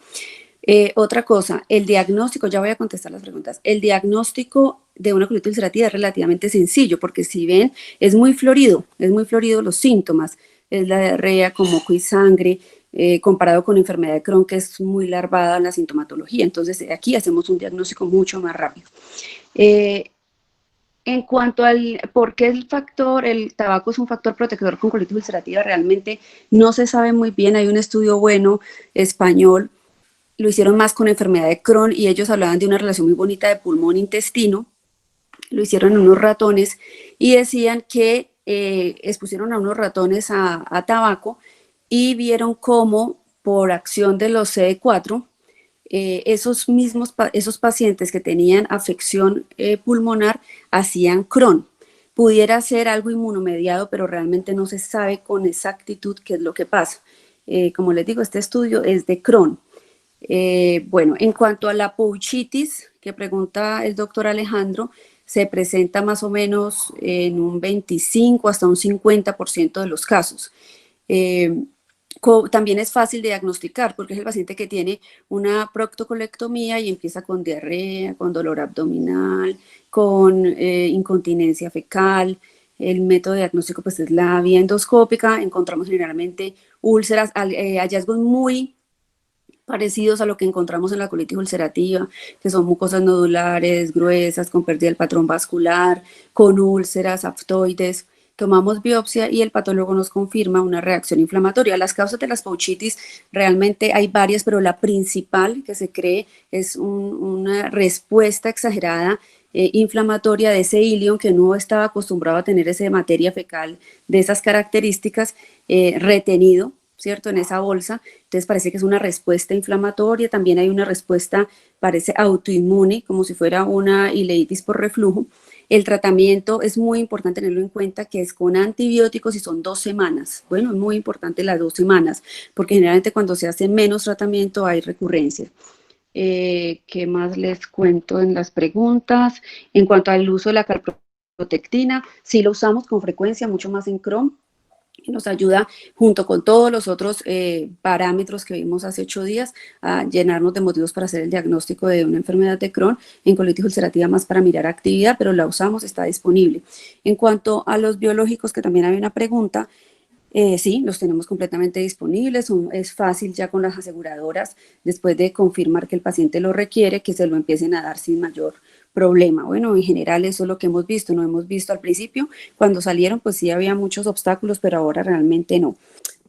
otra cosa, el diagnóstico, ya voy a contestar las preguntas. El diagnóstico de una colitis ulcerativa es relativamente sencillo, porque si ven, es muy florido los síntomas. Es la diarrea con moco y sangre, comparado con enfermedad de Crohn, que es muy larvada en la sintomatología. Entonces, aquí hacemos un diagnóstico mucho más rápido. En cuanto al por qué el tabaco es un factor protector con colitis ulcerativa, realmente no se sabe muy bien. Hay un estudio bueno español, lo hicieron más con enfermedad de Crohn, y ellos hablaban de una relación muy bonita de pulmón-intestino. Lo hicieron en unos ratones y decían que expusieron a unos ratones a tabaco y vieron cómo por acción de los CD4, esos pacientes que tenían afección pulmonar hacían Crohn. Pudiera ser algo inmunomediado, pero realmente no se sabe con exactitud qué es lo que pasa. Como les digo, este estudio es de Crohn. Bueno, en cuanto a la pouchitis, que pregunta el doctor Alejandro, se presenta más o menos en un 25 hasta un 50% de los casos. También es fácil de diagnosticar, porque es el paciente que tiene una proctocolectomía y empieza con diarrea, con dolor abdominal, con incontinencia fecal. El método diagnóstico pues es la vía endoscópica. Encontramos generalmente úlceras, hallazgos muy parecidos a lo que encontramos en la colitis ulcerativa, que son mucosas nodulares, gruesas, con pérdida del patrón vascular, con úlceras, aftoides. Tomamos biopsia y el patólogo nos confirma una reacción inflamatoria. Las causas de las pouchitis realmente hay varias, pero la principal que se cree es una respuesta exagerada inflamatoria de ese ilion, que no estaba acostumbrado a tener esa materia fecal de esas características retenido, ¿cierto? En esa bolsa. Entonces parece que es una respuesta inflamatoria. También hay una respuesta, parece autoinmune, como si fuera una ileitis por reflujo. El tratamiento es muy importante tenerlo en cuenta, que es con antibióticos y son 2 semanas. Bueno, es muy importante las 2 semanas, porque generalmente cuando se hace menos tratamiento hay recurrencias. ¿Qué más les cuento en las preguntas? En cuanto al uso de la calprotectina, sí lo usamos con frecuencia, mucho más en Crohn. Nos ayuda, junto con todos los otros parámetros que vimos hace 8 días, a llenarnos de motivos para hacer el diagnóstico de una enfermedad de Crohn. En colitis ulcerativa más para mirar actividad, pero la usamos, está disponible. En cuanto a los biológicos, que también hay una pregunta, sí, los tenemos completamente disponibles. Es fácil ya con las aseguradoras, después de confirmar que el paciente lo requiere, que se lo empiecen a dar sin mayor problema. Bueno, en general eso es lo que hemos visto. No hemos visto al principio, cuando salieron, pues sí había muchos obstáculos, pero ahora realmente no.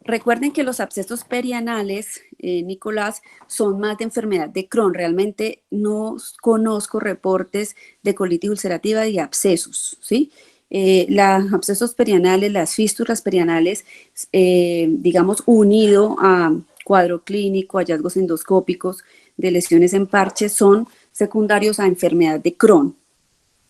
Recuerden que los abscesos perianales, Nicolás, son más de enfermedad de Crohn. Realmente no conozco reportes de colitis ulcerativa y abscesos, ¿sí? Los abscesos perianales, las fístulas perianales, digamos, unido a cuadro clínico, hallazgos endoscópicos de lesiones en parches, son secundarios a enfermedad de Crohn.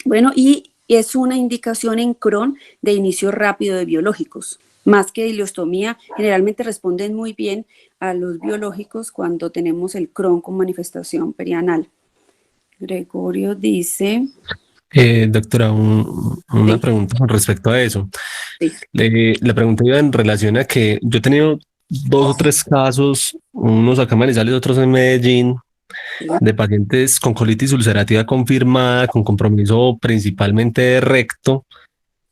Bueno, y es una indicación en Crohn de inicio rápido de biológicos, más que de ileostomía. Generalmente responden muy bien a los biológicos cuando tenemos el Crohn con manifestación perianal. Gregorio dice... Doctora, una Sí. pregunta con respecto a eso. Sí. La pregunta iba en relación a que yo he tenido 2 o 3 casos, unos acá en Manizales, otros en Medellín, de pacientes con colitis ulcerativa confirmada, con compromiso principalmente de recto,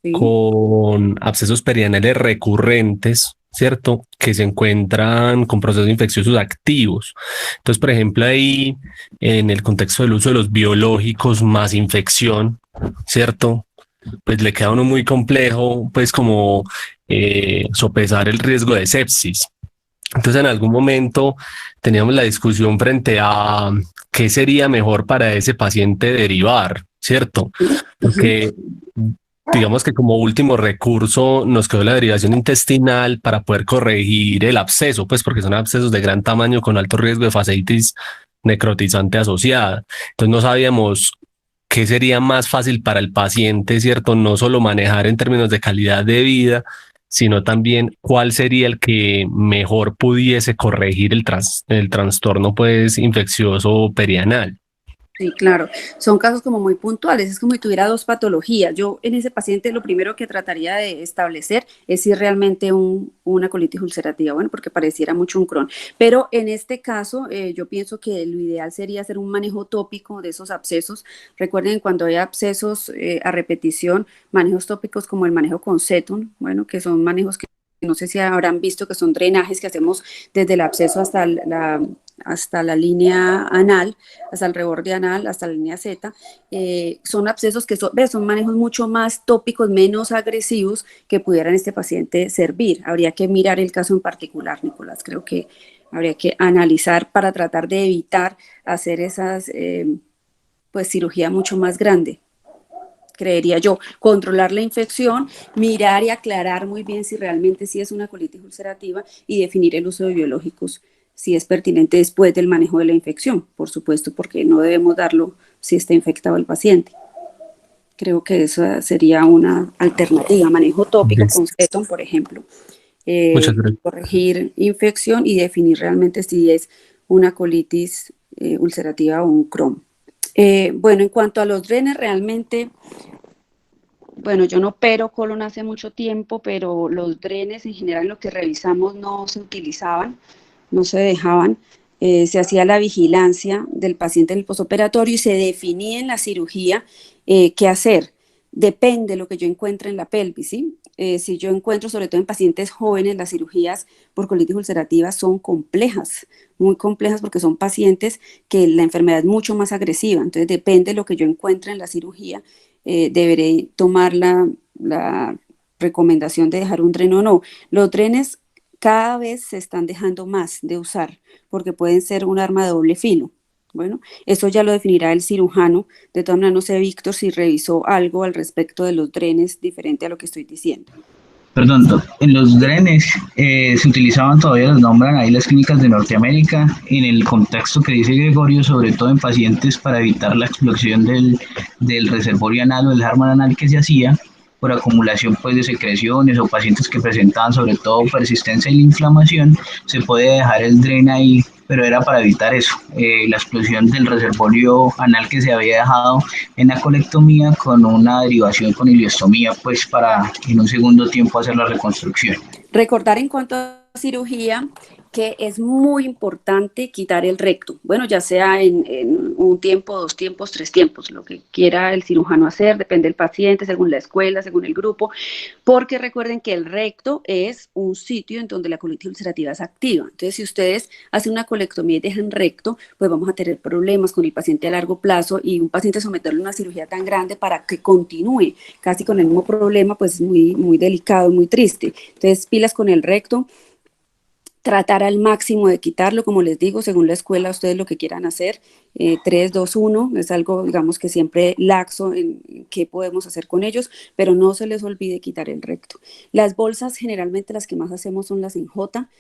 Sí. con abscesos perianales recurrentes, ¿cierto? Que se encuentran con procesos infecciosos activos. Entonces, por ejemplo, ahí, en el contexto del uso de los biológicos más infección, ¿cierto? Pues le queda a uno muy complejo, pues como sopesar el riesgo de sepsis. Entonces, en algún momento teníamos la discusión frente a qué sería mejor para ese paciente derivar, ¿cierto? Porque digamos que como último recurso nos quedó la derivación intestinal para poder corregir el absceso, pues porque son abscesos de gran tamaño con alto riesgo de fasciitis necrotizante asociada. Entonces no sabíamos qué sería más fácil para el paciente, ¿cierto? No solo manejar en términos de calidad de vida, sino también cuál sería el que mejor pudiese corregir el trastorno pues infeccioso perianal. Sí, claro. Son casos como muy puntuales. Es como si tuviera dos patologías. Yo en ese paciente lo primero que trataría de establecer es si realmente una colitis ulcerativa, bueno, porque pareciera mucho un Crohn. Pero en este caso, yo pienso que lo ideal sería hacer un manejo tópico de esos abscesos. Recuerden, cuando hay abscesos a repetición, manejos tópicos como el manejo con Ceton, bueno, que son manejos que no sé si habrán visto, que son drenajes que hacemos desde el absceso hasta la línea anal, hasta el reborde anal, hasta la línea Z. Son abscesos que son manejos mucho más tópicos, menos agresivos, que pudieran este paciente servir. Habría que mirar el caso en particular, Nicolás. Creo que habría que analizar para tratar de evitar hacer esas pues cirugía mucho más grande, creería yo. Controlar la infección, mirar y aclarar muy bien si realmente sí es una colitis ulcerativa y definir el uso de biológicos si es pertinente después del manejo de la infección, por supuesto, porque no debemos darlo si está infectado el paciente. Creo que esa sería una alternativa, manejo tópico con Ceton, por ejemplo, Muchas gracias. corregir infección y definir realmente si es una colitis ulcerativa o un Crohn. Bueno, en cuanto a los drenes, realmente, bueno, yo no opero colon hace mucho tiempo, pero los drenes en general lo que revisamos no se utilizaban, no se dejaban, se hacía la vigilancia del paciente en el posoperatorio y se definía en la cirugía qué hacer. Depende de lo que yo encuentre en la pelvis, ¿sí? Si yo encuentro, sobre todo en pacientes jóvenes, las cirugías por colitis ulcerativa son complejas, muy complejas porque son pacientes que la enfermedad es mucho más agresiva. Entonces, depende de lo que yo encuentre en la cirugía, deberé tomar la recomendación de dejar un dreno o no. Los drenes cada vez se están dejando más de usar porque pueden ser un arma de doble filo. Bueno, eso ya lo definirá el cirujano. De todas maneras, no sé, Víctor, si revisó algo al respecto de los drenes diferente a lo que estoy diciendo. Perdón, en los drenes se utilizaban, todavía los nombran ahí las clínicas de Norteamérica, en el contexto que dice Gregorio, sobre todo en pacientes para evitar la explosión del reservorio anal o del Hartmann anal que se hacía por acumulación pues, de secreciones o pacientes que presentaban sobre todo persistencia y la inflamación, se puede dejar el dren ahí, pero era para evitar eso, la explosión del reservorio anal que se había dejado en la colectomía con una derivación con ileostomía, pues para en un segundo tiempo hacer la reconstrucción. Recordar en cuanto a cirugía que es muy importante quitar el recto, bueno, ya sea en un tiempo, 2 tiempos, 3 tiempos, lo que quiera el cirujano hacer, depende del paciente, según la escuela, según el grupo, porque recuerden que el recto es un sitio en donde la colitis ulcerativa es activa. Entonces, si ustedes hacen una colectomía y dejan recto, pues vamos a tener problemas con el paciente a largo plazo y un paciente someterlo a una cirugía tan grande para que continúe casi con el mismo problema, pues es muy, muy delicado, muy triste. Entonces, pilas con el recto. Tratar al máximo de quitarlo, como les digo, según la escuela, ustedes lo que quieran hacer, 3, 2, 1, es algo, digamos, que siempre laxo en qué podemos hacer con ellos, pero no se les olvide quitar el recto. Las bolsas, generalmente las que más hacemos son las en J,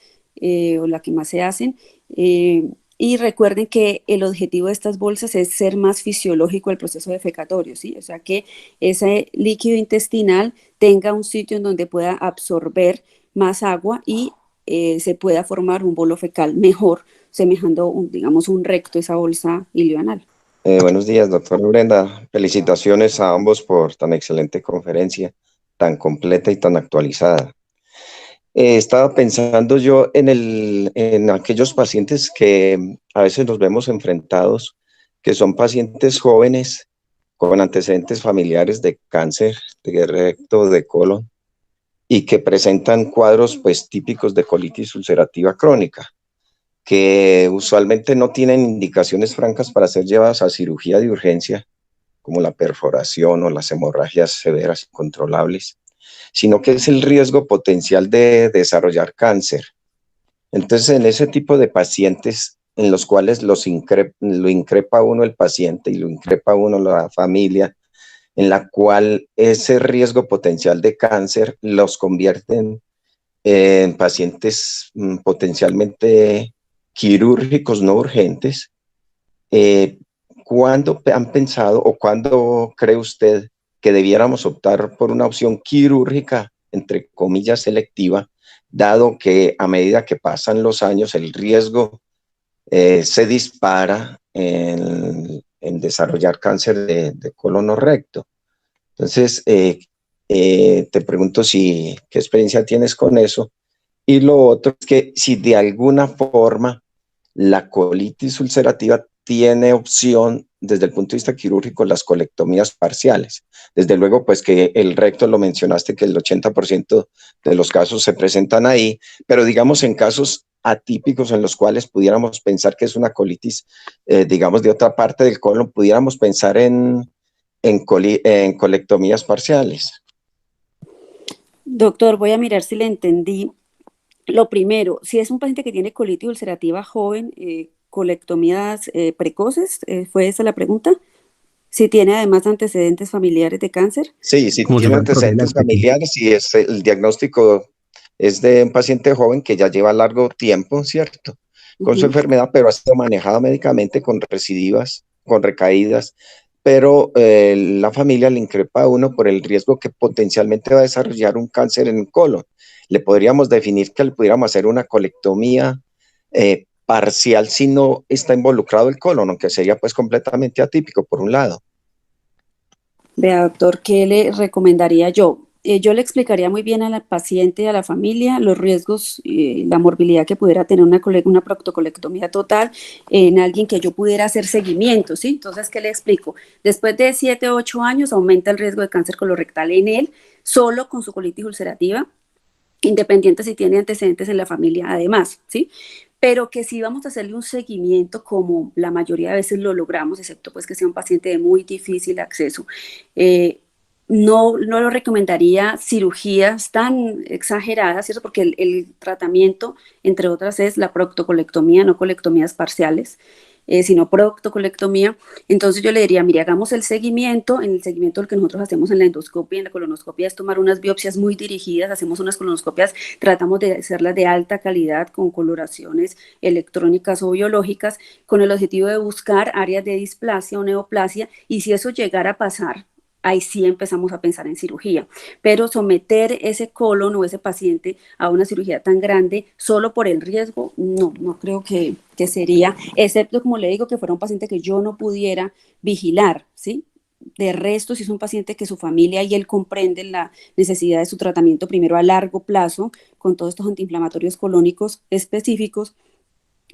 o las que más se hacen, y recuerden que el objetivo de estas bolsas es ser más fisiológico el proceso defecatorio, ¿sí? O sea, que ese líquido intestinal tenga un sitio en donde pueda absorber más agua y se pueda formar un bolo fecal mejor, semejando, digamos, un recto, esa bolsa ilioanal. Buenos días, doctora Brenda. Felicitaciones a ambos por tan excelente conferencia, tan completa y tan actualizada. Estaba pensando yo en aquellos pacientes que a veces nos vemos enfrentados, que son pacientes jóvenes con antecedentes familiares de cáncer, de recto, de colon, y que presentan cuadros pues típicos de colitis ulcerativa crónica, que usualmente no tienen indicaciones francas para ser llevadas a cirugía de urgencia, como la perforación o las hemorragias severas incontrolables, sino que es el riesgo potencial de desarrollar cáncer. Entonces, en ese tipo de pacientes en los cuales lo increpa uno el paciente y lo increpa uno la familia, en la cual ese riesgo potencial de cáncer los convierte en pacientes potencialmente quirúrgicos no urgentes, ¿cuándo han pensado o cuándo cree usted que debiéramos optar por una opción quirúrgica, entre comillas, selectiva, dado que a medida que pasan los años el riesgo se dispara en desarrollar cáncer de colon o recto? Entonces, te pregunto qué experiencia tienes con eso. Y lo otro es que si de alguna forma la colitis ulcerativa tiene opción desde el punto de vista quirúrgico las colectomías parciales. Desde luego, pues que el recto lo mencionaste, que el 80% de los casos se presentan ahí, pero digamos en casos atípicos en los cuales pudiéramos pensar que es una colitis, digamos, de otra parte del colon, pudiéramos pensar en colectomías parciales. Doctor, voy a mirar si le entendí. Lo primero, si es un paciente que tiene colitis ulcerativa joven, colectomías precoces, ¿fue esa la pregunta? Si tiene además antecedentes familiares de cáncer. Sí, si Como si tiene fuera antecedentes profiláctico. familiares y el diagnóstico es de un paciente joven que ya lleva largo tiempo, ¿cierto? Con su enfermedad, pero ha sido manejada médicamente con recidivas, con recaídas, pero la familia le increpa a uno por el riesgo que potencialmente va a desarrollar un cáncer en el colon. Le podríamos definir que le pudiéramos hacer una colectomía parcial si no está involucrado el colon, aunque sería pues completamente atípico por un lado. Vea, doctor, ¿qué le recomendaría yo? Yo le explicaría muy bien a la paciente y a la familia los riesgos, la morbilidad que pudiera tener una proctocolectomía total en alguien que yo pudiera hacer seguimiento, ¿sí? Entonces, ¿qué le explico? Después de 7 o 8 años aumenta el riesgo de cáncer colorectal en él, solo con su colitis ulcerativa, independiente si tiene antecedentes en la familia además, ¿sí? Pero que sí vamos a hacerle un seguimiento como la mayoría de veces lo logramos, excepto pues que sea un paciente de muy difícil acceso. No lo recomendaría cirugías tan exageradas, ¿cierto? Porque el tratamiento, entre otras, es la proctocolectomía, no colectomías parciales, sino proctocolectomía. Entonces yo le diría, mire, hagamos el seguimiento. En el seguimiento lo que nosotros hacemos en la endoscopia, en la colonoscopia, es tomar unas biopsias muy dirigidas, hacemos unas colonoscopias, tratamos de hacerlas de alta calidad con coloraciones electrónicas o biológicas, con el objetivo de buscar áreas de displasia o neoplasia, y si eso llegara a pasar, ahí sí empezamos a pensar en cirugía. Pero someter ese colon o ese paciente a una cirugía tan grande solo por el riesgo, no creo que sería, excepto, como le digo, que fuera un paciente que yo no pudiera vigilar, ¿sí? De resto, si es un paciente que su familia y él comprenden la necesidad de su tratamiento primero a largo plazo, con todos estos antiinflamatorios colónicos específicos,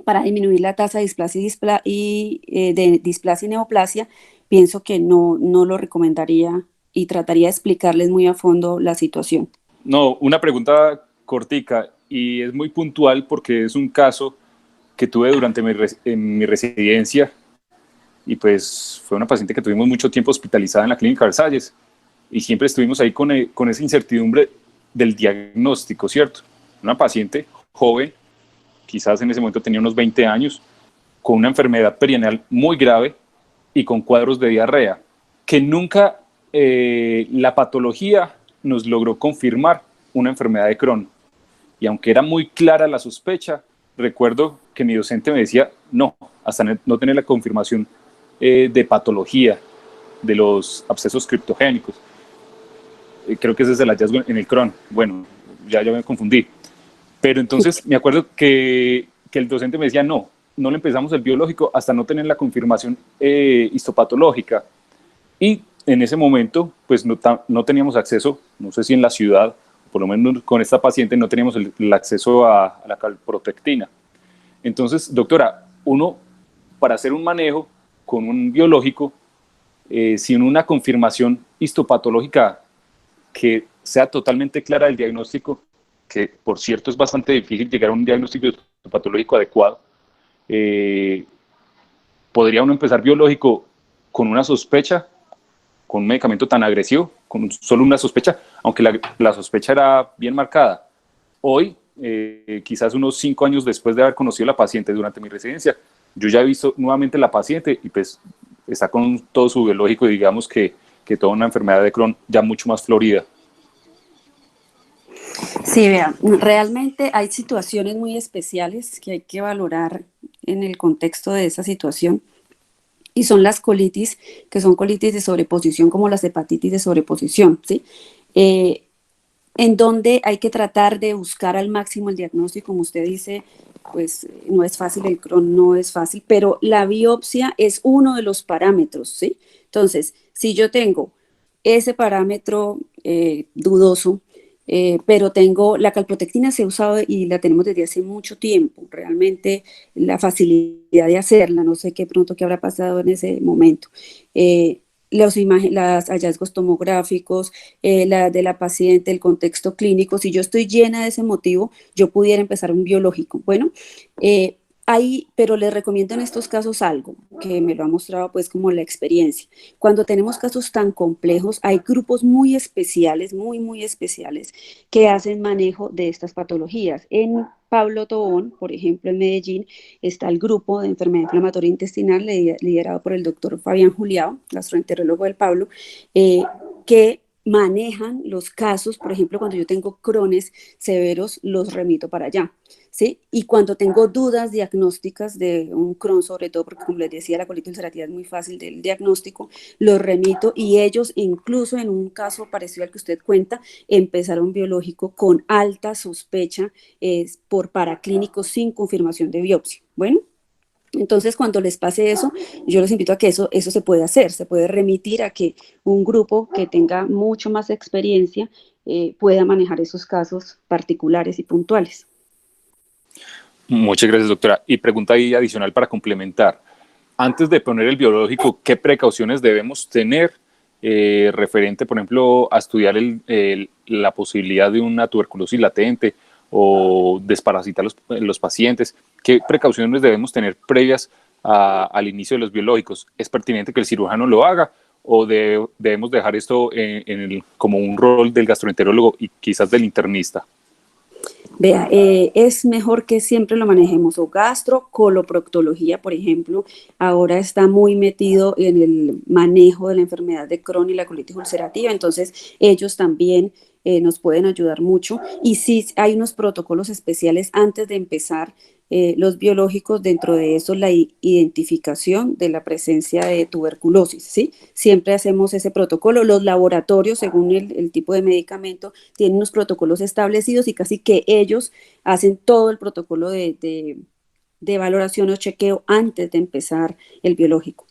para disminuir la tasa de displasia de displasia y neoplasia, pienso que no lo recomendaría y trataría de explicarles muy a fondo la situación. No, una pregunta cortica y es muy puntual porque es un caso que tuve durante en mi residencia y pues fue una paciente que tuvimos mucho tiempo hospitalizada en la clínica Versalles y siempre estuvimos ahí con esa incertidumbre del diagnóstico, ¿cierto? Una paciente joven, quizás en ese momento tenía unos 20 años, con una enfermedad perineal muy grave y con cuadros de diarrea, que nunca la patología nos logró confirmar una enfermedad de Crohn. Y aunque era muy clara la sospecha, recuerdo que mi docente me decía, no, hasta no tener la confirmación de patología de los abscesos criptogénicos. Creo que ese es el hallazgo en el Crohn. Bueno, ya me confundí. Pero entonces me acuerdo que el docente me decía, no le empezamos el biológico hasta no tener la confirmación histopatológica. Y en ese momento, pues no teníamos acceso, no sé si en la ciudad, por lo menos con esta paciente, no teníamos el acceso a la calprotectina. Entonces, doctora, uno, para hacer un manejo con un biológico, sin una confirmación histopatológica que sea totalmente clara del diagnóstico, que por cierto es bastante difícil llegar a un diagnóstico histopatológico adecuado, podría uno empezar biológico con una sospecha, con un medicamento tan agresivo, con solo una sospecha, aunque la sospecha era bien marcada. Hoy, quizás unos 5 años después de haber conocido a la paciente durante mi residencia, yo ya he visto nuevamente la paciente y pues está con todo su biológico y digamos que toda una enfermedad de Crohn ya mucho más florida. Sí, vea, realmente hay situaciones muy especiales que hay que valorar en el contexto de esa situación. y son las colitis, que son colitis de sobreposición como las hepatitis de sobreposición, ¿sí? Eh, en donde hay que tratar de buscar al máximo el diagnóstico, como usted dice, pues no es fácil, el Crohn no es fácil, pero la biopsia es uno de los parámetros, ¿sí? Entonces, si yo tengo ese parámetro dudoso, pero tengo la calprotectina, se ha usado y la tenemos desde hace mucho tiempo, realmente la facilidad de hacerla, no sé qué pronto qué habrá pasado en ese momento. Los hallazgos tomográficos, la de la paciente, el contexto clínico, si yo estoy llena de ese motivo, yo pudiera empezar un biológico. Bueno, pero les recomiendo en estos casos algo que me lo ha mostrado pues como la experiencia. Cuando tenemos casos tan complejos, hay grupos muy especiales, muy especiales, que hacen manejo de estas patologías. En Pablo Tobón, por ejemplo, en Medellín, está el grupo de enfermedad inflamatoria intestinal liderado por el doctor Fabián Juliao, gastroenterólogo del Pablo, que manejan los casos, por ejemplo, cuando yo tengo crones severos, los remito para allá. ¿Sí? Y cuando tengo dudas diagnósticas de un Crohn, sobre todo porque como les decía, la colitis ulcerativa es muy fácil del diagnóstico, los remito y ellos, incluso en un caso parecido al que usted cuenta, empezaron biológico con alta sospecha por paraclínicos sin confirmación de biopsia. Bueno, entonces cuando les pase eso, yo los invito a que eso se puede hacer, se puede remitir a que un grupo que tenga mucho más experiencia pueda manejar esos casos particulares y puntuales. Muchas gracias, doctora. Y pregunta ahí adicional para complementar. Antes de poner el biológico, ¿qué precauciones debemos tener referente, por ejemplo, a estudiar la posibilidad de una tuberculosis latente o desparasitar los pacientes? ¿Qué precauciones debemos tener previas al inicio de los biológicos? ¿Es pertinente que el cirujano lo haga o debemos dejar esto como un rol del gastroenterólogo y quizás del internista? Vea, es mejor que siempre lo manejemos, o coloproctología, por ejemplo, ahora está muy metido en el manejo de la enfermedad de Crohn y la colitis ulcerativa, entonces ellos también nos pueden ayudar mucho. Y sí, hay unos protocolos especiales antes de empezar los biológicos, dentro de eso la identificación de la presencia de tuberculosis, ¿sí? Siempre hacemos ese protocolo, los laboratorios, según el tipo de medicamento, tienen unos protocolos establecidos y casi que ellos hacen todo el protocolo de valoración o chequeo antes de empezar el biológico.